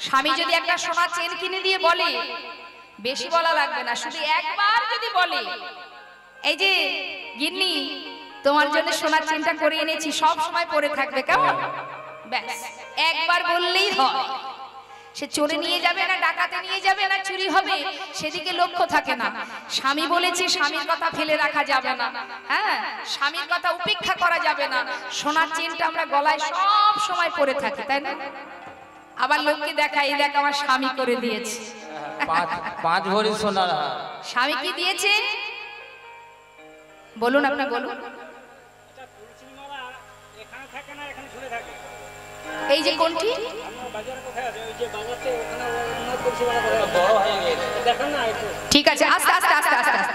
স্বামী যদি একটা সোনা চেন কিনে দিয়ে বলে, বেশি বলা লাগবে না, শুধু একবার যদি বলে, এই যে গিন্নি তোমার জন্য সোনার চেনটা করে এনেছি, সব সময় পরে থাকবে, কেমন? ব্যাস একবার বললেই হয়। সে চোরে নিয়ে যাবে না, ডাকাতে নিয়ে যাবে না, চুরি হবে, সেদিকে লক্ষ্য থাকে না। স্বামী বলেছে, স্বামীর কথা ফেলে রাখা যাবে না, হ্যাঁ, স্বামীর কথা উপেক্ষা করা যাবে না। সোনার চেনটা আমরা গলায় সব সময় পরে থাকি, তাই না? আবার লোককে দেখাই, এই দেখ আমার স্বামী করে দিয়েছে, 5 ভরি সোনার হার। স্বামী কি দিয়েছে বলুন, আপনি বলুন। এই যে কোনটি? ঠিক আছে, আস্তে আস্তে আস্তে আস্তে আস্তে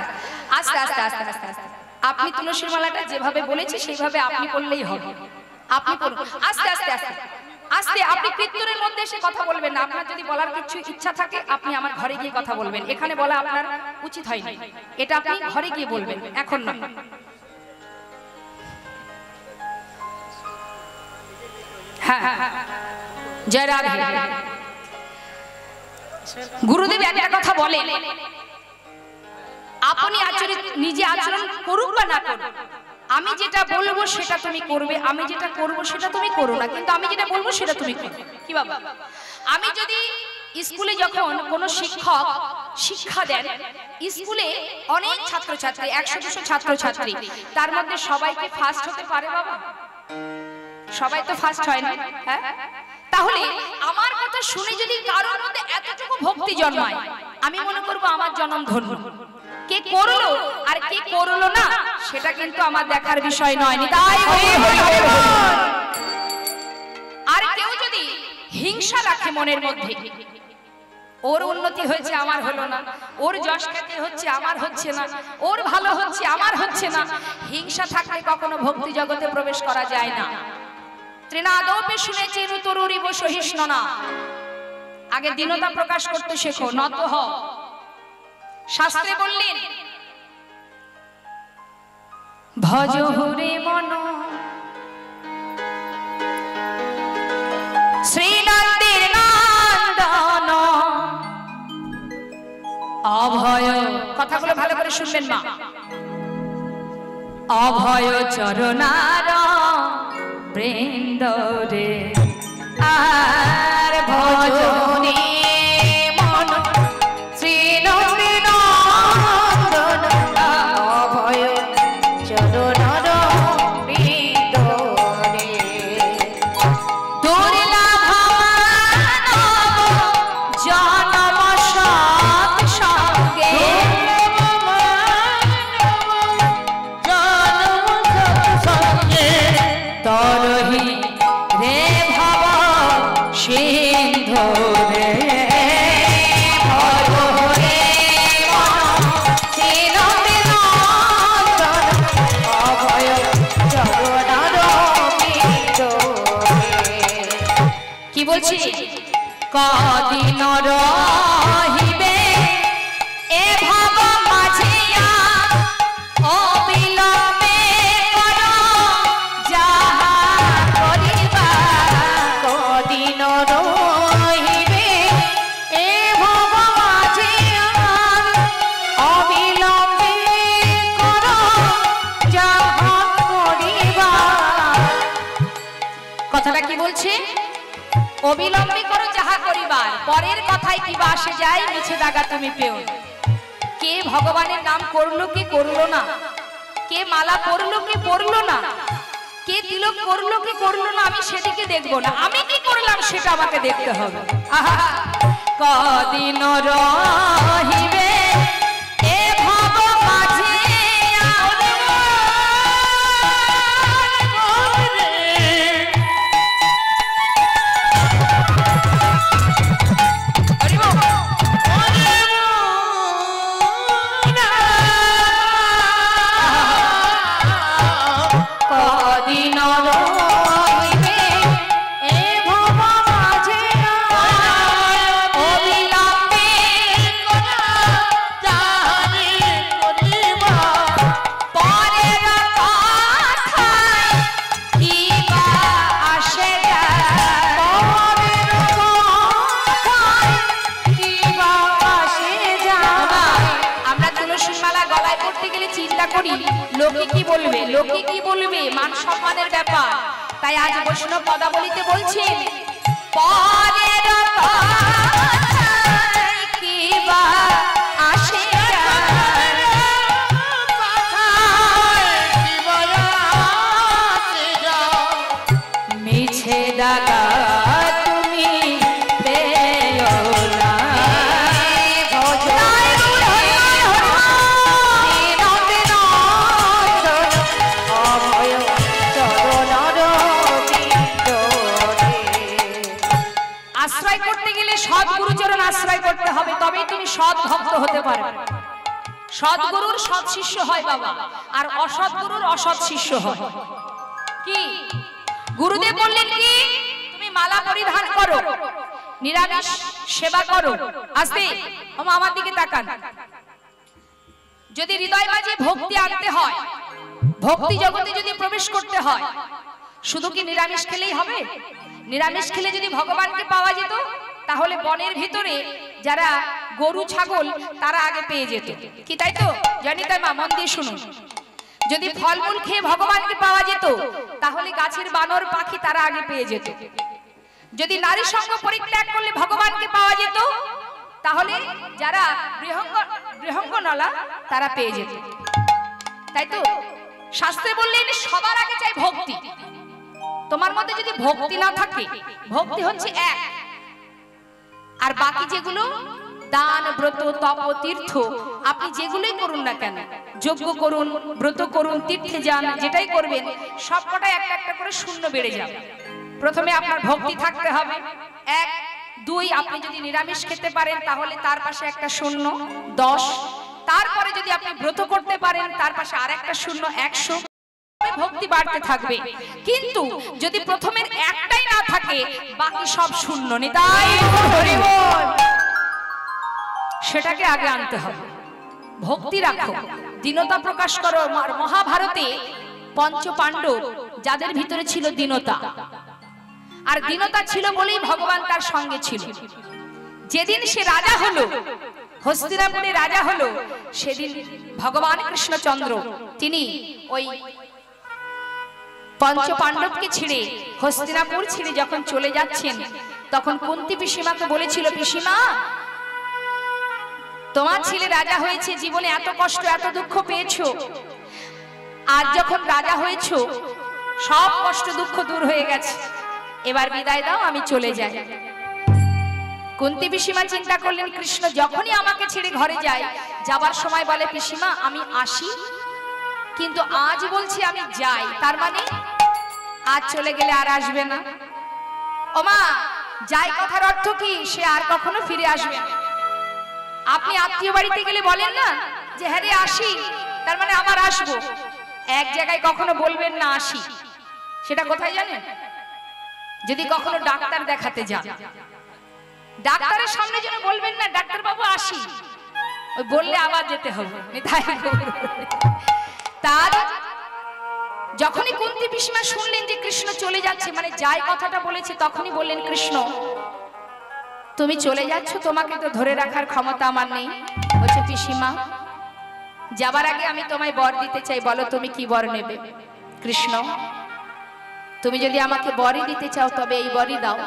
আস্তে আস্তে আস্তে আস্তে আস্তে আপনি তুলসীর মালাটা যেভাবে বলেছি সেইভাবে আপনি করলেই হবে। আপনি করুন আস্তে আস্তে আস্তে আস্তে। আপনি কীর্তনের মধ্যে এসে কথা বলবেন না। আপনার যদি বলার কিছু ইচ্ছা থাকে, আপনি আমার ঘরে গিয়ে কথা বলবেন। এখানে বলা আপনার উচিত হয়নি, এটা আপনি ঘরে গিয়ে বলবেন, এখন নয়। হ্যাঁ হ্যাঁ, জয় রাধে। গুরুদেব একটা কথা বলেন, আপনি আচরণ নিজে আচরণ করুক বা না করুক, আমি যেটা বলবো সেটা তুমি করবে, আমি যেটা করব সেটা তুমি করো না, কিন্তু আমি যেটা বলবো সেটা তুমি করবে। কি বাবা, আমি যদি স্কুলে যখন কোনো শিক্ষক শিক্ষা দেন, স্কুলে অনেক ছাত্রছাত্রী 100-200 ছাত্রছাত্রী, তার মধ্যে সবাইকে ফার্স্ট হতে পারে বাবা? সবাই তো ফার্স্ট হয় না। হ্যাঁ, তাহলে আমার কথা শুনে যদি কারোর মধ্যে এতটুকু ভক্তি জন্মায়, আমি মনে করব আমার জন্ম ধন্য। কে করলো আর কে করলো না সেটা কিন্তু আমার দেখার বিষয় নয়। তাই আর কেউ যদি হিংসা রাখে মনের মধ্যে, ওর উন্নতি হয়েছে আমার হলো না, ওর যশ খ্যাতি হচ্ছে আমার হচ্ছে না, ওর ভালো হচ্ছে আমার হচ্ছে না, হিংসা থাকলে কখনো ভক্তি জগতে প্রবেশ করা যায় না। ত্রিনাদপে শুনেছি তরুরিব সহিষ্ণু না। আগে দীনতা প্রকাশ করতে শেখো, নত হও। শাস্ত্রে বললেন ভজ হরে মন শ্রীনন্দের নন্দন অভয়, কথাগুলো ভালো করে শুনবেন মা, অভয় চরণার বৃন্দ রে আর ভজনে মন শ্রীনন্দের নন্দন অভয় চরণার বৃন্দ রে দুর্লভ মানব জনম সৎ সঙ্গে তরহি রে ভব সিন্ধু রে কি বলছি, কদিন রহিবে এ ভব মাঝিয়া অবিলম্বে কর যাহা করিবা, কদিন রহিবে এ ভব মাঝিয়া অবিলম্বে কর যাহা করিবা। কথাটা কি বলছে? অবিলম্বে করো যাহা করিবার, পরের কথায় কি বা আসে যায়, মিছে দাগা তুমি পেও। কে ভগবানের নাম করলো কে করলো না, কে মালা পরলো কে পরলো না, কে তিলক করলো কে করলো না, আমি সেদিকে দেখবো না, আমি কি করলাম সেটা আমাকে দেখতে হবে। আহা, কদিন রহিবে এ ভব মাঝে লোকে কি বলবে, লোকে কি বলবে, মান সম্মানের ব্যাপার। তাই আজ বৈষ্ণব পদাবলিতে বলছেন পরের কথায় কি বা আসে মিছে দাগা তুমি পেও না। আশ্রয় করতে গেলে সৎ গুরুচরণ আশ্রয় করতে হবে, তবেই তুমি সৎ ভক্ত হতে পারবে। সৎ গুরুর সৎ শিষ্য হয় বাবা, আর অসৎ গুরুর অসৎ শিষ্য হয়। কি গুরুদেব বললেন কি, তুমি মালা পরিধান করো, নিরামিষ সেবা করো। আস্তে আমার দিকে তাকান। যদি হৃদয় মাঝে ভক্তি আনতে হয়, ভক্তি জগতে যদি প্রবেশ করতে হয়, শুধু কি নিরামিষ খেলেই হবে? নিরামিষ খেলে যদি ভগবানকে পাওয়া যেত, তাহলে বনের ভিতরে যারা গরু ছাগল তারা আগে পেয়ে যেত। কি তাই তো? জানি তাই মা, মন দিয়ে শুনুন। যদি ফলমূল খেয়ে ভগবানকে পাওয়া যেত তাহলে গাছের বানর পাখি তারা আগে পেয়ে যেত। যদি নারী সঙ্গ পরিত্যাগ করলে ভগবানকে পাওয়া যেত তাহলে যারা গৃহঙ্গনলা তারা পেয়ে যেত। তাই তো শাস্ত্রে বললেন সবার আগে চাই ভক্তি। তোমার মধ্যে যদি ভক্তি না থাকে, ভক্তি হচ্ছে এক, আর বাকি যেগুলো দান ব্রত তপ তীর্থ আপনি যেগুলোই করুন না কেন, যজ্ঞ করুন, ব্রত করুন, তীর্থে যান, যেটাই করবেন সবকটাই একটা একটা করে শূন্য বেড়ে যাবে। প্রথমে আপনার ভক্তি থাকতে হবে, এক। দুই, আপনি যদি নিরামিষ খেতে পারেন তাহলে তার পাশে একটা শূন্য, 10। তারপরে যদি আপনি ব্রত করতে পারেন তার পাশে আরেকটা শূন্য, 100। ভক্তি বাড়তে থাকবে। কিন্তু যদি প্রথমের একটাই না থাকে বাকি সব শূন্য, নিতাই হরি বল, সেটাকে আগে আনতে হবে। ভক্তি রাখো, দীনতা প্রকাশ করো। মহাভারতে পঞ্চ পাণ্ডব যাদের ভিতরে ছিল দীনতা, আর দীনতা ছিল বলেই ভগবান তার সঙ্গে ছিল। যেদিন সে রাজা হলো, হস্তিনাপুরে রাজা হলো, সেদিন ভগবান কৃষ্ণচন্দ্র তিনি ওই পঞ্চ পাণ্ডবকে ছেড়ে হস্তিনাপুর ছেড়ে যখন চলে যাচ্ছেন তখন কুন্তী পিসিমাকে বলেছিল, পিসিমা তোমার ছেলে রাজা হয়েছে, জীবনে এত কষ্ট এত দুঃখ পেয়েছো, আজ যখন রাজা হয়েছো সব কষ্ট দুঃখ দূর হয়ে গেছে, এবার বিদায় দাও, আমি চলে যাই। কুন্তী পিসিমা চিন্তা করলেন কৃষ্ণ যখনই আমাকে ছেড়ে ঘরে যায়, যাবার সময় বলে পিসিমা আমি আসি, কিন্তু আজ বলছি আমি যাই, তার মানে আজ চলে গেলে আর আসবে না। ওমা, যাই কথার অর্থ কি? সে আর কখনো ফিরে আসবে না। আপনি আত্মীয় বাড়িতে গেলে বলেন না যে হ্যাঁ রে আসি, তার মানে আবার আসবো। এক জায়গায় কখনো বলবেন না আসি, সেটা কোথায় জানেন? যদি কখনো ডাক্তার দেখাতে যান, ডাক্তারের সামনে যেন বলবেন না ডাক্তার বাবু আসি, ওই বললে আবার যেতে হবে। তার যখনই কুন্তী পিসিমা শুনলেন যে কৃষ্ণ চলে যাচ্ছে, মানে যাই কথাটা বলেছে, তখনই বললেন কৃষ্ণ তুমি চলে যাচ্ছ, তোমাকে তো ধরে রাখার ক্ষমতা আমার নেই। বলছে পিসিমা যাবার আগে আমি তোমায় বর দিতে চাই, বলো তুমি কি বর নেবে? কৃষ্ণ তুমি যদি আমাকে বরই দিতে চাও তবে এই বরই দাও।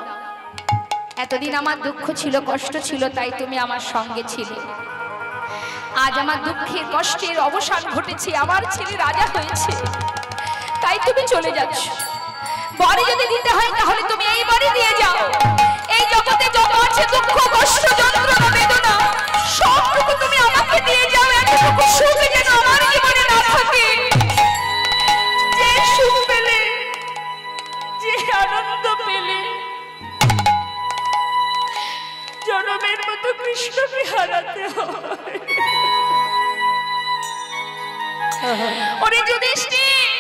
এতদিন আমার দুঃখ ছিল, কষ্ট ছিল, তাই তুমি আমার সঙ্গে ছিলে। আজ আমার দুঃখের কষ্টের অবসান ঘটেছে, আমার ছেলে রাজা হয়েছে, তাই তুমি চলে যাচ্ছ। বরই যদি দিতে হয় তাহলে তুমি এই বরই দিয়ে যাও। এই জগতে যত আছে দুঃখ কষ্ট যন্ত্রণা বেদনা সবটুকু তুমি আমাকে দিয়ে যাও। এতটুকু সুখ যেন আমার জীবনে না থাকে। যে সুখ পেলে, যে আনন্দ পেলে, জনমের মতো কৃষ্ণকে হারাতে হয়। ওরে যুধিষ্ঠির,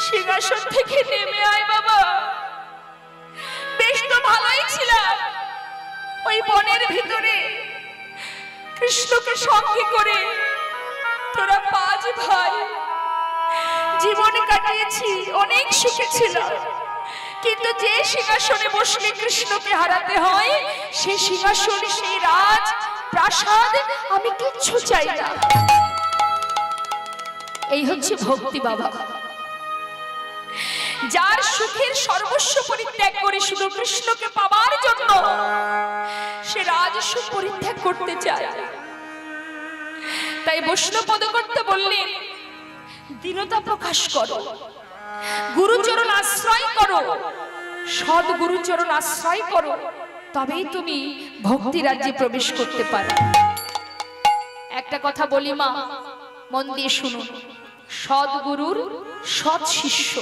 সিংহাসন থেকে নেমে আয় বাবা। বেশ তো ভালোই ছিলাম ওই বনের ভিতরে, কৃষ্ণকে সঙ্গে করে তোরা 5 ভাই জীবন কাটিয়েছি, অনেক সুখে ছিলাম। কিন্তু যে সিংহাসনে বসলে কৃষ্ণকে হারাতে হয়, সেই সিংহাসন, সেই রাজ প্রাসাদ আমি কিচ্ছু চাই না। এই হচ্ছে ভক্তি বাবা। যার সুখের সর্বস্ব পরিত্যাগ করে শুধু কৃষ্ণকে পাবার জন্য সে রাজসুখ পরিত্যাগ করতে চায়। তাই বৈষ্ণব পদকর্তা বললেন দীনতা প্রকাশ করো, গুরুচরণ আশ্রয় করো, সৎ গুরুচরণ আশ্রয় করো, তবেই তুমি ভক্তি রাজ্যে প্রবেশ করতে পারো। একটা কথা বলি মা, মন দিয়ে শুনুন, সৎ গুরুর সৎ শিষ্য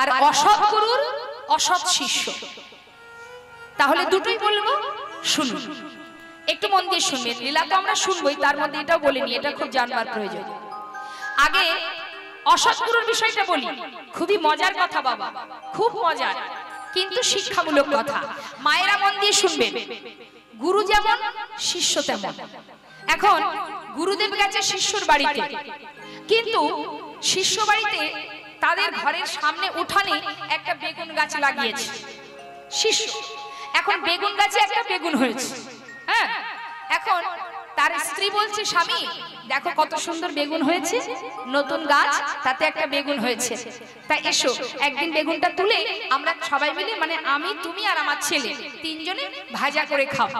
আর অসৎ গুরুর অসৎ শিষ্য। তাহলে দুটোই বলবো, শুনুন, একটু মন দিয়ে শুনবেন। লীলা তো আমরা শুনবোই, তার মধ্যে এটাও বলিনি, এটা খুব জানবার প্রয়োজন। আগে অসৎ গুরুর বিষয়টা বলি, খুবই মজার কথা বাবা, খুব মজার, কিন্তু শিক্ষামূলক কথা। মায়েরা মন দিয়ে শুনবেন। গুরু যেমন শিষ্য তেমন। এখন গুরুদেব গেছে শিষ্যর বাড়িতে, কিন্তু শিষ্য বাড়িতে তাদের ঘরের সামনে উঠানে একটা বেগুন গাছ লাগিয়েছে শিষ্য। এখন বেগুন গাছে একটা বেগুন হয়েছে, হ্যাঁ, এখন তার স্ত্রী বলছে স্বামী দেখো কত সুন্দর বেগুন হয়েছে, নতুন গাছ তাতে একটা বেগুন হয়েছে, তাই এসো একদিন বেগুনটা তুলে আমরা সবাই মিলে মানে আমি তুমি আর আমার ছেলে তিনজনে ভাজা করে খাও।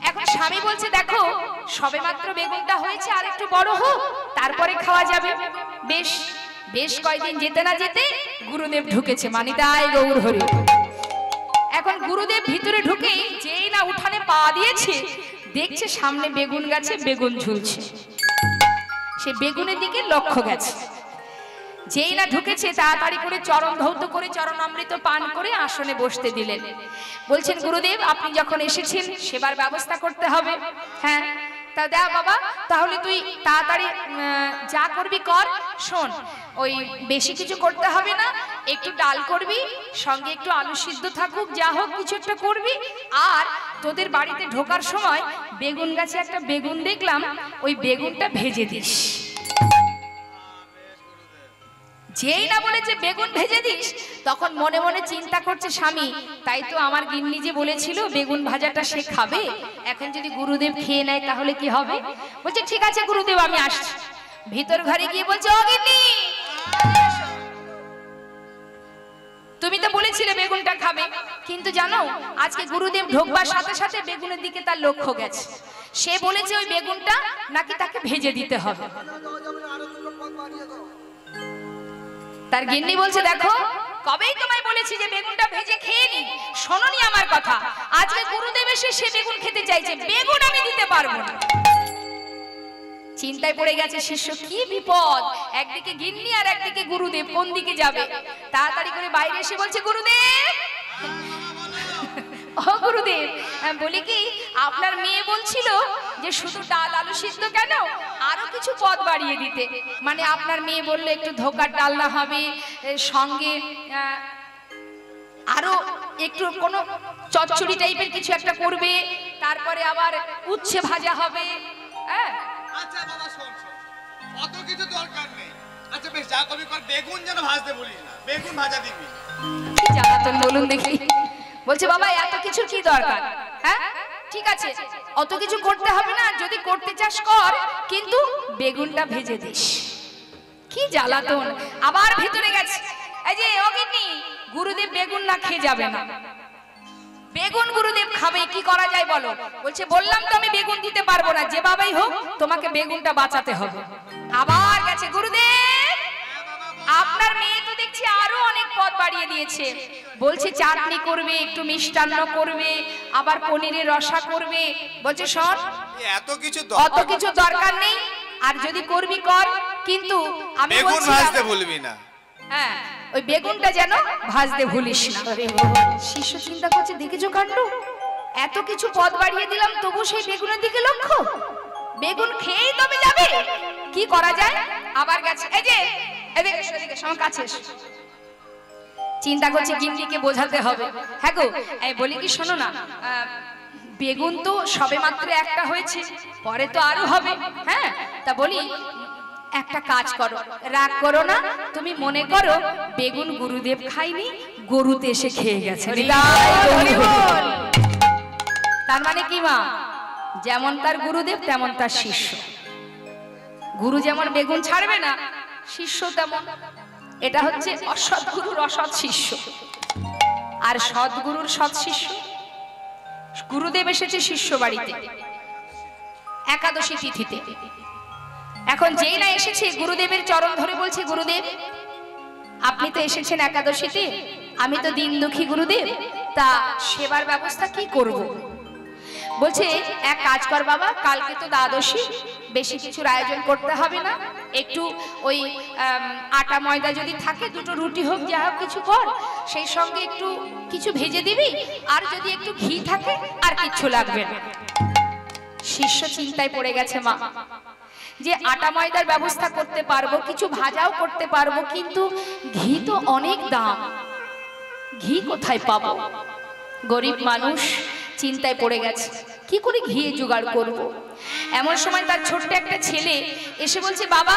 এখন স্বামী বলছে দেখো সবেমাত্র বেগুনটা হয়েছে, আর একটু বড় হোক তারপরে খাওয়া যাবে। বেশ বেশ কয়েকদিন যেতে না যেতে গুরুদেব ঢুকেছে, মানিতাই গৌর হরি। এখন গুরুদেব ভিতরে ঢুকেই যেই না উঠানে পা দিয়েছে দেখছে সামনে বেগুন গাছে বেগুন ঝুলছে, সে বেগুনের দিকে লক্ষ্য গেছে। যেই না ঢুকেছে তাড়াতাড়ি করে চরণ ধৌত করে চরণামৃত পান করে আসনে বসতে দিলেন। বলছেন গুরুদেব আপনি যখন এসেছেন সেবার ব্যবস্থা করতে হবে। হ্যাঁ তা দেখ বাবা, তাহলে তুই তাড়াতাড়ি যা করবি কর। শোন ওই বেশি কিছু করতে হবে না, একটু ডাল করবি, সঙ্গে একটু আলু সিদ্ধ থাকুক, যা হোক কিছু একটা করবি। আর তোদের বাড়িতে ঢোকার সময় বেগুন গাছে একটা বেগুন দেখলাম, ওই বেগুনটা ভেজে দিস। যেই না বলেছে বেগুন ভেজে দিস, তখন মনে মনে চিন্তা করছে স্বামী তাই তো আমার গিন্নি যে বলেছিল বেগুন ভাজাটা সে খাবে, এখন যদি গুরুদেব খেয়ে নেয় তাহলে কি হবে। বলছে ঠিক আছে গুরুদেব আমি আসছি। ভিতর ঘরে গিয়ে বলছে ও গিন্নি তুমি তো বলেছিলে বেগুনটা খাবে, কিন্তু জানো আজকে গুরুদেব ঢোকবার সাথে সাথে বেগুনের দিকে তার লক্ষ্য গেছে, সে বলেছে ওই বেগুনটা নাকি তাকে ভেজে দিতে হবে। তার গিন্নি বলছে দেখো কবেই তোমায় বলেছি যে বেগুনটা ভেজে খেয়ে নি, শোনোনি আমার কথা। আজকে গুরুদেব এসে সে বেগুন খেতে চাইছে, বেগুন আমি দিতে পারবো না। চিন্তায় পড়ে গেছে শিষ্য, কি বিপদ, একদিকে গিন্নি আর একদিকে গুরুদেব, কোন দিকে যাবে। তাড়াতাড়ি করে বাইরে এসে বলছে গুরুদেব ও গুরুদেব বলি কি আপনার মেয়ে বলছিল যে শুধু ডাল আলু সিদ্ধ কেন আরো কিছু পদ বাড়িয়ে দিতে, মানে আপনার মেয়ে বললে একটু ধোকার ডালনা হবে, সঙ্গে আরো একটু কোনো চচ্চড়ি টাইপের কিছু একটা করবে, তারপরে আবার উচ্ছে ভাজা হবে। হ্যাঁ আচ্ছা বাবা শোন শোন, অত কিছু দরকার নেই। আচ্ছা বেশ যা করবি কর, বেগুন যেন ভাজতে বলিস না, বেগুন ভাজা দিবি। কি জ্বালাতন বলুন দেখি। বলছে বাবা এত কিছু কি দরকার। হ্যাঁ ঠিক আছে অত কিছু করতে হবে না, যদি করতে চাস কর, কিন্তু বেগুনটা ভেজে দিস। কি জ্বালাতন। আবার ভেতরে গেছে, এই যে অগিন্নি গুরুদেব বেগুন না খেয়ে যাবে না, বেগুন গুরুদেব খাবে, কি করা যায় বলো। বলছে বললাম তো আমি বেগুন দিতে পারবো না, যে বাবাই হোক তোমাকে বেগুনটা বাঁচাতে হবে। আবার গেছে গুরুদেব আপনার মেয়ে তো দেখছি আরো অনেক পদ বাড়িয়ে দিয়েছে, বলছে চাটনি করবে, একটু মিষ্টান্ন করবে, আবার পনিরের রসা করবে। বলছে শোন অত কিছু দরকার নেই, আর যদি করবি কর, কিন্তু আমি বেগুন বলছি ভাজতে ভুলবি না। হ্যাঁ ওই বেগুনটা যেন ভাজতে ভুলিস না। শিষ্য চিন্তা করছে দেখেছো কাণ্ড, এত কিছু পদ বাড়িয়ে দিলাম তবু সেই বেগুনের দিকে লক্ষ্য, বেগুন খেয়েই তবে যাবে, কি করা যায়। আবার গেছে, এই যে এদিকে আমার কাছে এসো। চিন্তা করছে গিন্নিকে বোঝাতে হবে। হ্যাঁ গো বলি কি শোনো না, বেগুন তো সবে মাত্র একটা হয়েছে, পরে তো আরো হবে। হ্যাঁ তা বলি একটা কাজ করো, রাগ করো না, তুমি মনে করো বেগুন গুরুদেব খাইনি, গরুতে এসে খেয়ে গেছে। তার মানে কি মা, যেমন তার গুরুদেব তেমন তার শিষ্য। গুরু যেমন বেগুন ছাড়বে না, শিষ্য তেমন। এটা হচ্ছে অসৎ গুরুর অসৎ শিষ্য, আর সৎগুরুর সৎ শিষ্য। গুরুদেব এসেছে শিষ্য বাড়িতে একাদশী তিথিতে। এখন যেই না এসেছে গুরুদেবের চরণ ধরে বলছে গুরুদেব আপনি তো এসেছেন একাদশীতে, আমি তো দিন দুঃখী গুরুদেব, তা সেবার ব্যবস্থা কি করব। বলছে এক কাজ কর বাবা, কালকে তো দ্বাদশী, বেশি কিছুর আয়োজন করতে হবে না, একটু ওই আটা ময়দা যদি থাকে দুটো রুটি হোক, যা হোক কিছু কর, সেই সঙ্গে একটু কিছু ভেজে দিবি, আর যদি একটু ঘি থাকে আর কিচ্ছু লাগবে না। শিষ্য চিন্তায় পড়ে গেছে মা, যে আটা ময়দার ব্যবস্থা করতে পারবো, কিছু ভাজাও করতে পারবো, কিন্তু ঘি তো অনেক দাম, ঘি কোথায় পাবো। গরিব মানুষ চিন্তায় পড়ে গেছে, কি করে ঘি জোগাড় করব। এমন সময় তার ছোট্ট একটা ছেলে এসে বলছে বাবা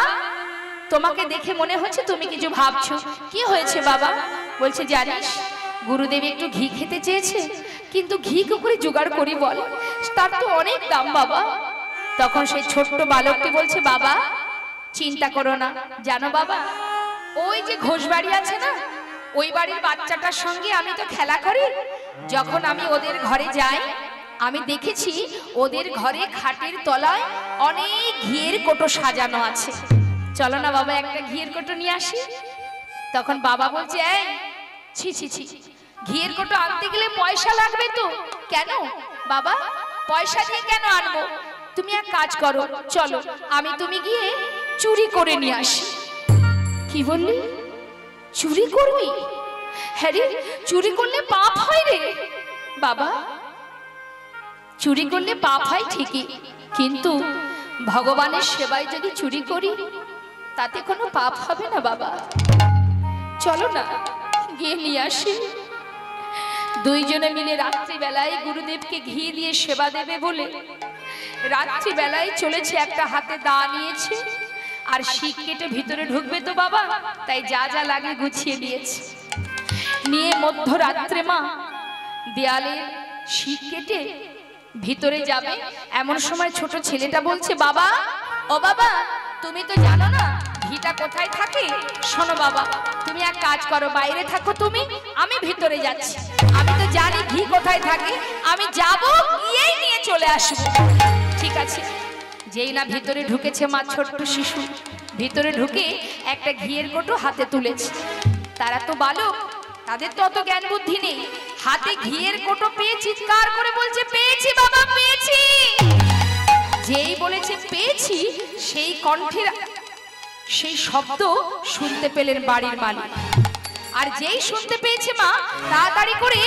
তোমাকে দেখে মনে হচ্ছে তুমি কিছু ভাবছো, কি হয়েছে বাবা। বলছে জানিস গুরুদেব একটু ঘি খেতে চেয়েছে, কিন্তু ঘি কি করে জোগাড় করি বল, তার তো অনেক দাম বাবা। তখন সেই ছোট্ট বালকটি বলছে, বাবা চিন্তা করো না, জানো বাবা, ওই যে ঘোষবাড়ি আছে না, ওই বাড়ির বাচ্চাটার সঙ্গে আমি তো খেলা করি। যখন আমি ওদের ঘরে যাই, আমি দেখেছি ওদের ঘরে খাটের তলায় অনেক ঘিয়ের কোটো সাজানো আছে। চলো না বাবা, একটা ঘিয়ের কোটো নিয়ে আসি। তখন বাবা বলছে, এই ছি ছি ছি, ঘিয়ের কোটো আনতে গেলে পয়সা লাগবে তো। কেন বাবা, পয়সা দিয়ে কেন আনবো? তুমি এক কাজ করো, চলো আমি তুমি গিয়ে চুরি করে নিয়ে আসি। কি বললি? চুরি করবি? হ্যাঁ রে, চুরি করলে পাপ হয় রে বাবা। চুরি করলে পাপ হয় ঠিকই, কিন্তু ভগবানের সেবায় যদি চুরি করি তাতে কোনো পাপ হবে না বাবা। চলো না গিয়ে নিয়ে আসি। দুইজনে মিলে রাত্রিবেলায় গুরুদেবকে ঘি দিয়ে সেবা দেবে বলে রাত্রিবেলায় চলেছে, একটা হাতে দা নিয়েছে আর শিক কেটে ভিতরে ঢুকবে তো বাবা, তাই যা যা লাগে গুছিয়ে নিয়েছে। নিয়ে মধ্যরাত্রে মা দেয়ালে শিক কেটে ভিতরে যাবে। এমন সময় ছোট ছেলেটা বলছে, বাবা ও বাবা, তুমি তো জানো না ঘিটা কোথায় থাকে। শোনো বাবা, তুমি এক কাজ করো, বাইরে থাকো তুমি, আমি ভিতরে যাচ্ছি। আমি তো জানি ঘি কোথায় থাকে, আমি যাব, গিয়েই নিয়ে চলে আসবো। ঠিক আছে। যেই না ভিতরে ঢুকেছে মা, ছোট্ট শিশু ভিতরে ঢুকে একটা ঘিয়ের কোটো হাতে তুলেছে। তারা তো বালক, তাদের তো অত জ্ঞান বুদ্ধি নেই। হাতে ঘিয়ের কোটো পেয়ে চিৎকার করে বলছে, পেয়েছি বাবা, পেয়েছি। যেই বলেছে পেয়েছি, সেই কণ্ঠের সেই শব্দ শুনতে পেলেন বাড়ির মালিক। আর যেই শুনতে পেয়েছে মা, তাড়াতাড়ি করে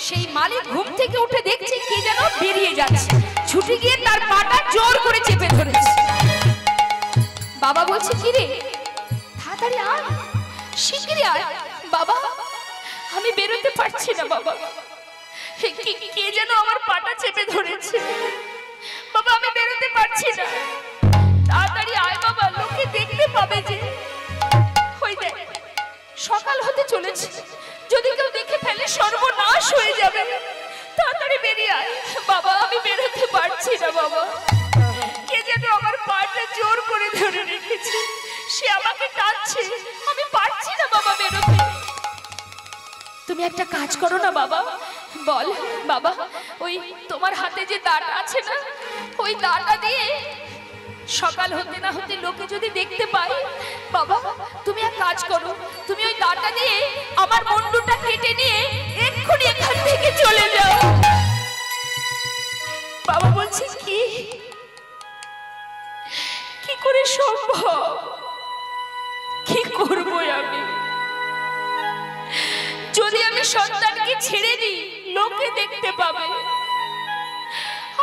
সেই মালিক ঘুম থেকে উঠে দেখছে কে যেন বেরিয়ে যাচ্ছে। ছুটে গিয়ে তার পাটা জোর করে চেপে ধরেছে। বাবা বলছে, কি রে, তাড়াতাড়ি আয়, শিগগিরই আয়। বাবা আমি বেরোতে পারছি না বাবা, কে যেন আমার পাটা চেপে ধরেছে। বাবা আমি বেরোতে পারছি না, তাড়াতাড়ি আয় বাবা, লোকে দেখতে পাবে যে। ওই দেখ সকাল হতে চলেছে, যদি কেউ দেখে ফেলে সর্বনাশ হয়ে যাবে। তাড়াতাড়ি বেরিয়ে আয় বাবা, আমি বেরোতে পারছি না বাবা। কে যেন আমার পাটা জোর করে ধরে রেখেছে, সে আমাকে টানছে, আমি পারছি না বাবা বেরোতে। তুমি একটা কাজ করো না বাবা, বল বাবা, ওই তোমার হাতে যে দাঁড়া আছে না, ওই দাঁড়া দিয়ে সকাল হতে না হতে লোকে যদি দেখতে পায়, বাবা তুমি এক কাজ করো, তুমি ওই দাঁড়া দিয়ে আমার মুন্ডুটা কেটে নিয়ে এক্ষুনি এখান থেকে চলে যাও। বাবা বলছে, কি কি করে সম্ভব, কি করবো আমি? যদি আমি সন্তানকে ছেড়ে দিই লোকে দেখতে পাবে,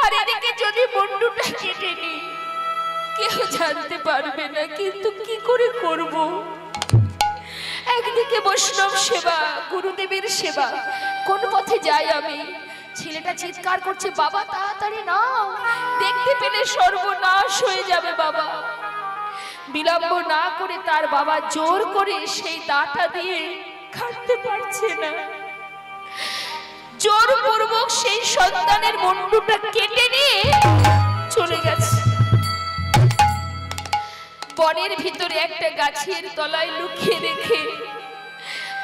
আর এদিকে যদি মুন্ডুটা কেটে নিই কেউ জানতে পারবে না, কিন্তু কি করে করব? একদিকে বৈষ্ণব সেবা, গুরুদেবের সেবা, কোন পথে যাই আমি? ছেলেটা চিৎকার করছে, বাবা তাড়াতাড়ি নাও, দেখতে পেলে সর্বনাশ হয়ে যাবে বাবা। বিলম্ব না করে তার বাবা জোর করে সেই দাঁটা দিয়ে কাটতে পারছে না, জোরপূর্বক সেই সন্তানের মুন্ডুটা কেটে নিয়ে চলে গেছে। বনের ভিতরে একটা গাছের তলায় লুকিয়ে রেখে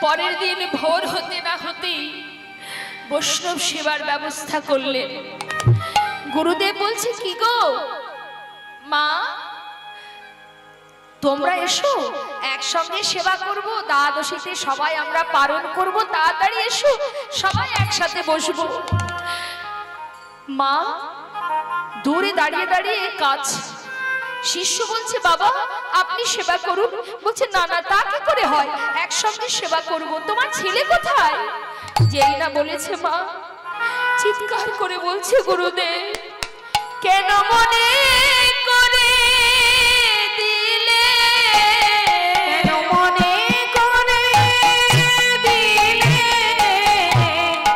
পরের দিন ভোর হতে না হতেই বৈষ্ণব সেবার ব্যবস্থা করলেন। গুরুদেব বলছে, কি গো মা, তোমরা এসো, একসঙ্গে সেবা করব, দ্বাদশীতে সবাই আমরা পালন করব, তাড়াতাড়ি এসো, সবাই একসাথে বসবো। মা দূরে দাঁড়িয়ে দাঁড়িয়ে কাজ। শিষ্য বলছে, বাবা আপনি সেবা করুন। বলছে, না না, তা কি করে হয়, একসঙ্গে সেবা করব। তোমার ছেলে কোথায়? যেই না বলেছে মা, চিৎকার করে বলছে, গুরুদেব কেন মনে করে দিলে, কেন মনে করে দিলে,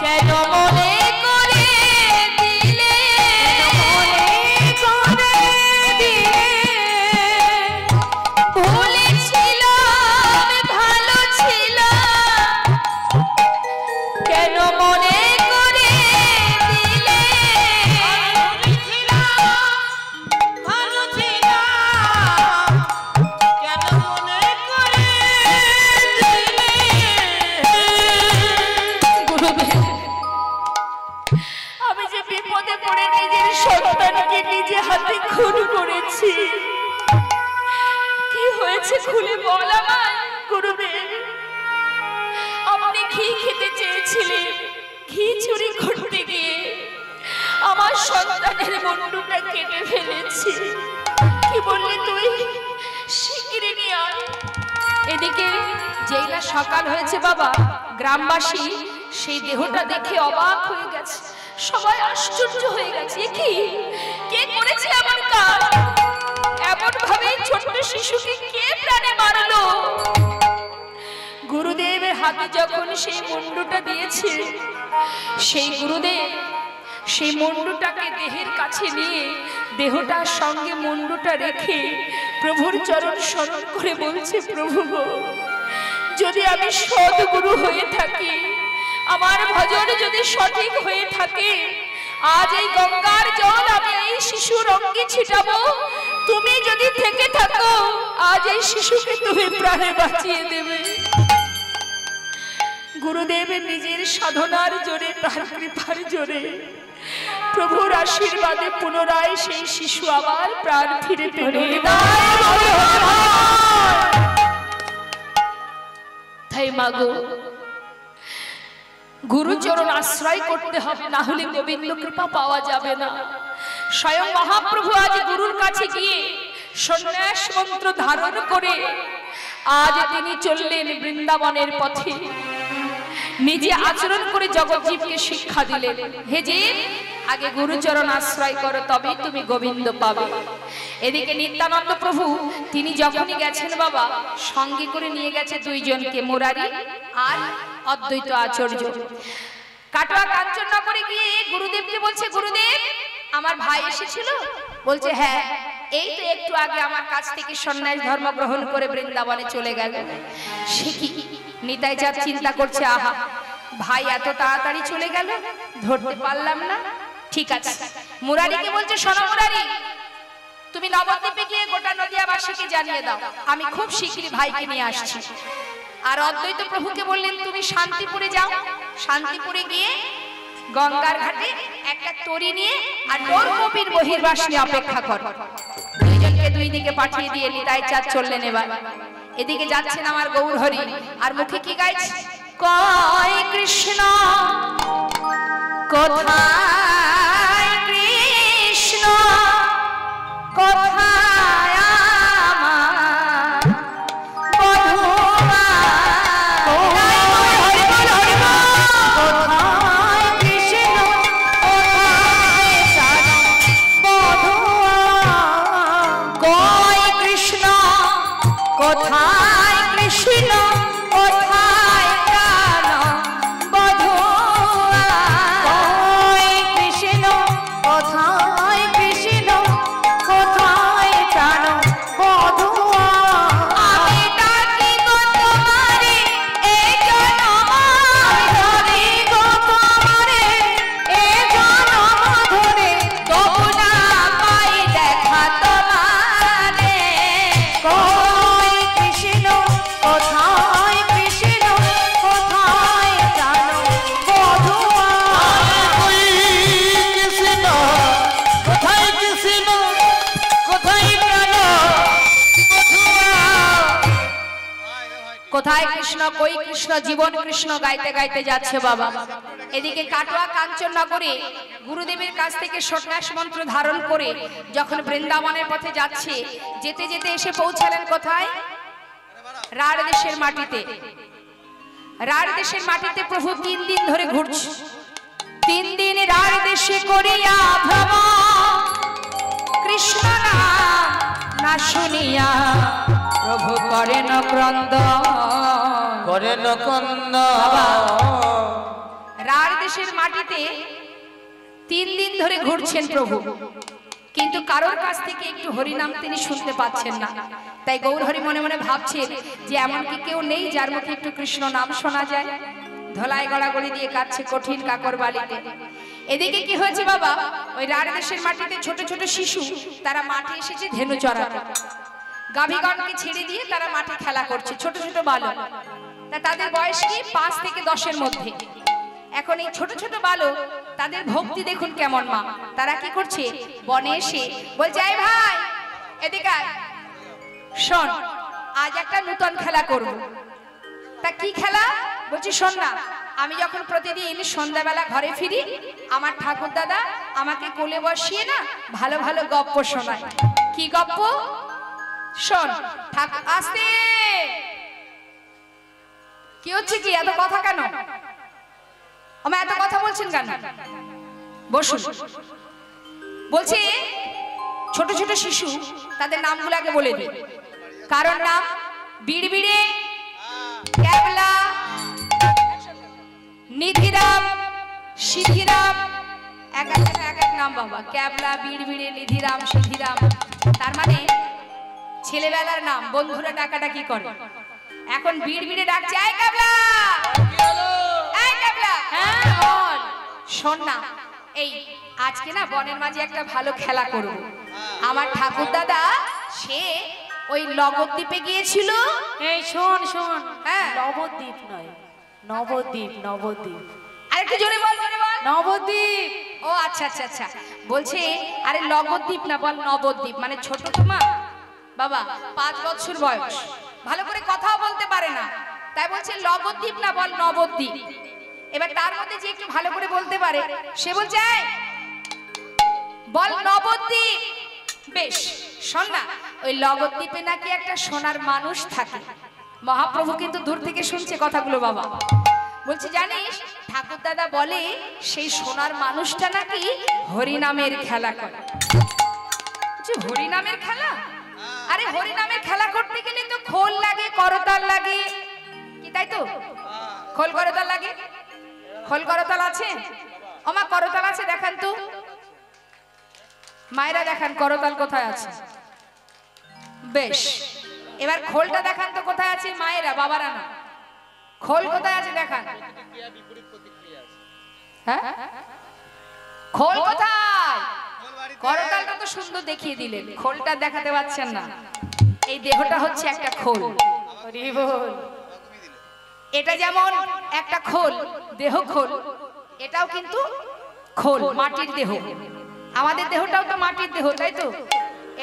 কেন মনে করে দিলে, মনে করে দিলে, ভুলেছিল ভালো ছিল, কেন মনে করে দিলে, বলেছিলেন ঘি চুরি করতে গিয়ে আমার সন্তানের মুন্ডুটা কেটে ফেলেছি। কি বললি তুই? শিগগিরই নিয়ে আয়। এদিকে যেই না সকাল হয়েছে বাবা, গ্রামবাসী সেই দেহটা দেখে অবাক হয়ে গেছে, সবাই আশ্চর্য হয়ে গেছে। কি কে করেছে এমন কাজ? এমন ভাবে ছোট্ট শিশুকে কে প্রাণে মারলো? গুরুদেবের হাতে যখন সেই মুন্ডুটা দিয়েছে, সেই গুরুদেব সেই মুন্ডুটাকে দেহের কাছে নিয়ে দেহটার সঙ্গে মুন্ডুটা রেখে প্রভুর চরণ স্মরণ করে বলছে, প্রভু যদি আমি সদ্গুরু হয়ে থাকি, আমার ভজন যদি সঠিক হয়ে থাকে, আজ এই গঙ্গার জল আমি এই শিশুর অঙ্গে ছিটাবো। তুমি যদি থেকে থাকো, আজ এই শিশুকে তুমি প্রাণে বাঁচিয়ে দেবে। গুরুদেবের নিজের সাধনার জোরে, তার কৃপার জোরে, প্রভুর আশীর্বাদে পুনরায় সেই শিশু আবার প্রাণ ফিরে পেল। তাই মাগো, গুরুচরণ আশ্রয় করতে হবে, না হলে গোবিন্দ কৃপা পাওয়া যাবে না। স্বয়ং মহাপ্রভু আজ গুরুর কাছে গিয়ে সন্ন্যাস মন্ত্র ধারণ করে আজ তিনি চললেন বৃন্দাবনের পথে। নিজে আচরণ করে জগৎজীবকে শিক্ষা দিলেন, হে জীব, আগে গুরুচরণ আশ্রয় করো, তবেই তুমি গোবিন্দ পাবে। এদিকে নিত্যানন্দ প্রভু তিনি যখনই গেছেন বাবা, সঙ্গে করে নিয়ে গেছে দুইজনকে, মুরারি আর অদ্বৈত আচার্য। কাটোয়া কাঞ্চননগরে গিয়ে গুরুদেবকে বলছে, গুরুদেব আমার ভাই এসেছিল। বলছে, হ্যাঁ, এই তো একটু আগে আমার কাছ থেকে সন্ন্যাস ধর্ম গ্রহণ করে বৃন্দাবনে চলে গেল। সে কি? নিতাই চাঁদ চিন্তা করছে, আহা, ভাই এত তাড়াতাড়ি চলে গেল, ধরতে পারলাম না। ঠিক আছে, মুরারিকে বলছে, শোনো মুরারি, তুমি নবদ্বীপে গিয়ে গোটা নদিয়াবাসীকে জানিয়ে দাও আমি খুব শীঘ্রই ভাইকে নিয়ে আসছি। আর অদ্বৈত প্রভুকে বললেন, তুমি শান্তিপুরে যাও, শান্তিপুরে গিয়ে গঙ্গার ঘাটে একটা তরি নিয়ে আর নৌকপির বহির্বাস নিয়ে অপেক্ষা কর। দুইজনকে দুই দিকে পাঠিয়ে দিয়ে নিতাই চাঁদ চললেন। এবার এদিকে যাচ্ছেন আমার গৌরহরি, আর মুখে কি গাইছে? কয় কৃষ্ণ কোথায়, কৃষ্ণ কোথায় আমার বধূয়া? কোথায় কৃষ্ণ কোথায় তার বধূয়া? কয় কৃষ্ণ কোথায়, কৃষ্ণ কোথায় প্রাণ বধূয়া? কয় কৃষ্ণ কোথায়, কৃষ্ণ কোথায় প্রাণ বধূয়া? আমি ডাকি গো তোমারে এই জনম, আমি ডাকি গো তোমারে এই জনম ধরে, তবু না পাই দেখা তোমারে। কয় কৃষ্ণ কোথায়, কৃষ্ণ কোথায় প্রাণ বধূয়া? কৃষ্ণ কোথায়, কৃষ্ণ কোথায় প্রাণ বধূয়া? কোথায় কৃষ্ণ, কই কৃষ্ণ, জীবন কৃষ্ণ গাইতে গাইতে যাচ্ছে বাবা। এদিকে কাটোয়া কাঞ্চননগরে গুরুদেবের কাছ থেকে সন্ন্যাস মন্ত্র ধারণ করে যখন বৃন্দাবনের পথে যাচ্ছে, যেতে যেতে এসে পৌঁছালেন কোথায়? রাঢ় দেশের মাটিতে। রাঢ় দেশের মাটিতে প্রভু 3 দিন ধরে ঘুরছে। 3 দিন রাঢ় দেশে করিয়া ভ্রমণ, কৃষ্ণ নাম না শুনিয়া প্রভু করেন ক্রন্দন। করেন কন্দ। রাঢ় দেশের মাটিতে 3 দিন ধরে ঘুরছেন প্রভু, কিন্তু কারোর কাছ থেকে একটু হরিনাম তিনি শুনতে পাচ্ছেন না। তাই গৌরহরি মনে মনে ভাবছেন যে এমন কি কেউ নেই যার মুখে একটু কৃষ্ণ নাম শোনা যায়? ধলাই গড়াগড়ি দিয়ে কাটছে কঠিন কাকর বালিতে। এদিকে কি হয়েছে বাবা, ওই রাঢ় দেশের মাটিতে ছোট ছোট শিশু তারা মাঠে এসেছে ধেনু চড়াতে। গাভীগণকে ছেড়ে দিয়ে তারা মাঠে খেলা করছে, ছোট ছোট বালক। তা তাদের বয়স কি 5 থেকে 10-এর মধ্যে। এখন এই ছোট ছোট বালক, তাদের ভক্তি দেখুন কেমন মা। তারা কি করছে, বনে এসে বলছে, এই ভাই এদিকে আয়, শোন আজ একটা নতুন খেলা করব। তা কি খেলা? বলছি শোন না, আমি যখন প্রতিদিন সন্ধ্যাবেলা ঘরে ফিরি আমার ঠাকুর দাদা আমাকে কোলে বসিয়ে না ভালো ভালো গপ্প শোনায়। কি গপ্প? শোন ঠাকুর। আসতে কি হচ্ছে? কি এত কথা কেন? আমার এত কথা বলছেন কেন? বসুন। বলছি ছোট ছোট শিশু তাদের নামগুলো আগে বলে দিই। কারণ নাম বিড়বিড়ে, ক্যাবলা, নিধিরাম, সিধিরাম, এক এক নাম বাবা। ক্যাবলা, বিড়বিড়ে, নিধিরাম, সিধিরাম, তার মানে ছেলেবেলার নাম। বন্ধুরা ডাকাডাকি করে। এখন বিড়বিড়ে ডাকছে, এই ক্যাবলা, এই ক্যাবলা। হ্যাঁ বল। শোন না, এই আজকে না বনের মাঝে একটা ভালো খেলা করব। আমার ঠাকুর দাদা সে ওই নবদ্বীপে গিয়েছিল। এই শোন শোন, হ্যাঁ নবদ্বীপ নয়, নবদ্বীপ, নবদ্বীপ। আরেকটু জোরে বল, জোরে বল। নবদ্বীপ। ও আচ্ছা আচ্ছা আচ্ছা, বলছে আরে নবদ্বীপ না, বল নবদ্বীপ। মানে ছোট তো মা বাবা, 5 বছর বয়স, ভালো করে কথাও বলতে পারে না, তাই বলছে নবদ্বীপ না, বল নবদ্বীপ। এবার তার মধ্যে যে একটু ভালো করে বলতে পারে সে বলছে এই বল নবদ্বীপ। বেশ, শোন না, ওই নবদ্বীপে নাকি একটা সোনার মানুষ থাকে। মহাপ্রভু কিন্তু দূর থেকে শুনছে কথাগুলো বাবা। বলছি জানিস, ঠাকুর দাদা বলে সেই সোনার মানুষটা নাকি হরিনামের খেলা করে। হরিনামের খেলা? আরে হরিনামের খেলা করতে গেলে তো খোল লাগে, করতাল লাগে, কি তাই তো? খোল করতাল লাগে। খোল করতাল আছে? ওমা করতাল আছে দেখান তো, মায়েরা দেখান করতাল কোথায় আছে। বেশ, এবার খোলটা দেখান তো কোথায় আছে মায়েরা, বাবারা না। খোল কোথায় আছে দেখান। হ্যাঁ খোল কোথায়? করতালটা তো সুন্দর দেখিয়ে দিলেন, খোলটা দেখাতে পাচ্ছেন না। এই দেহটা হচ্ছে একটা খোল। এটা যেমন একটা খোল, দেহ খোল, এটাও কিন্তু খোল, মাটির দেহ। আমাদের দেহটাও তো মাটির দেহ, তাই তো?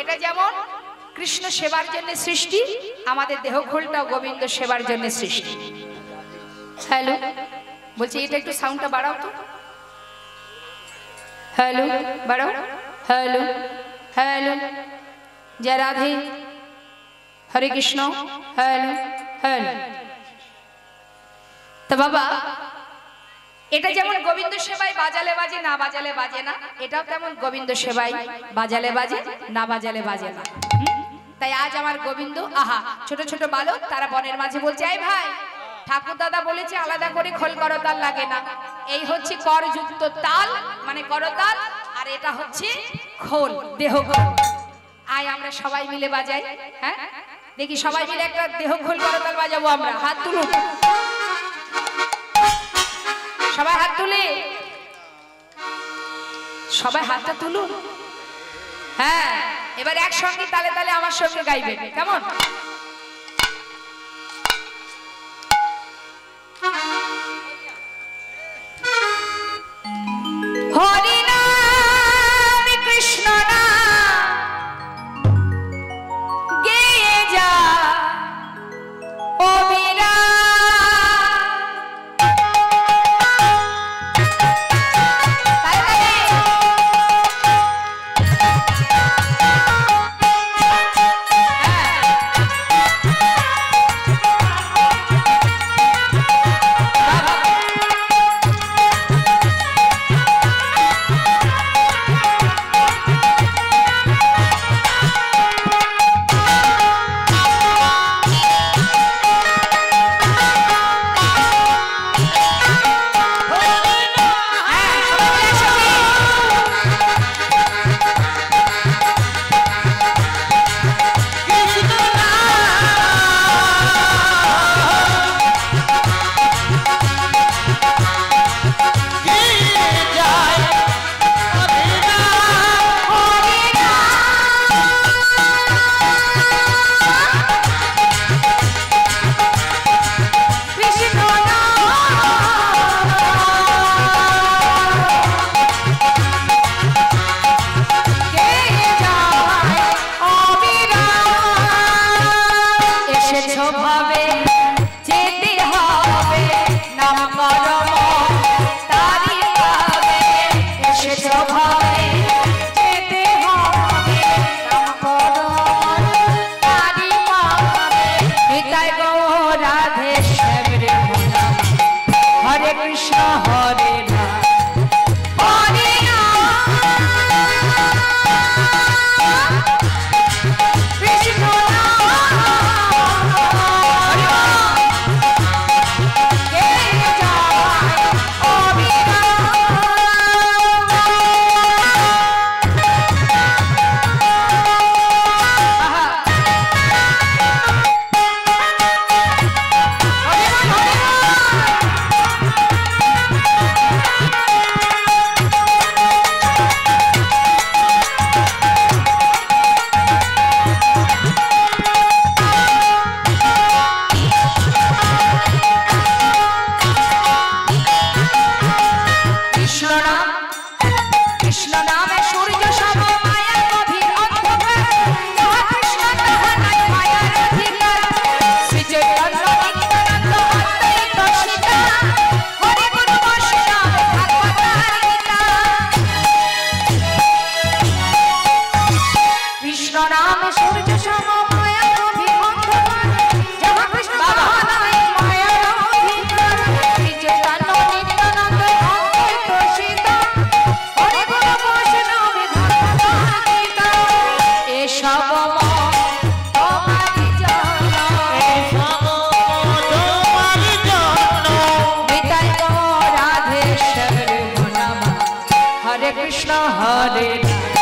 এটা যেমন কৃষ্ণ সেবার জন্য সৃষ্টি, আমাদের দেহ খোলটাও গোবিন্দ সেবার জন্য সৃষ্টি। হ্যালো, বলছি এটা একটু সাউন্ডটা বাড়াও তো। হ্যালো বাড়াও। হ্যালো হ্যালো, জয় রাধে, হরে কৃষ্ণ। Hello hello. তো বাবা, এটা যেমন গোবিন্দ সেবায় বাজালে বাজে, না বাজালে বাজে না, এটাও তেমন গোবিন্দ সেবায় বাজালে বাজে, না বাজালে বাজে না। তাই আজ আমার গোবিন্দ, আহা, ছোট ছোট বালক তারা বনের মাঝে বলছে, এই ভাই, ঠাকুর দাদা বলেছে আলাদা করে খোল করতাল লাগে না। এই হচ্ছে করযুক্ত তাল, মানে করতাল, আর এটা হচ্ছে খোল, দেহ খোল। আয় আমরা সবাই মিলে বাজাই। হ্যাঁ দেখি সবাই মিলে একটা দেহ খোল করতাল বাজাবো আমরা। হাত তুলুন, সবাই হাত তুলে, সবাই হাতটা তুলুন। হ্যাঁ, এবার একসঙ্গে তালে তালে আমার সঙ্গে গাইবেন, কেমন? হরি নাম কৃষ্ণ নাম গেয়ে যা ও বীরা। কৃষ্ণ হরে রাম হরে Ram Krishna Hare Krishna Hare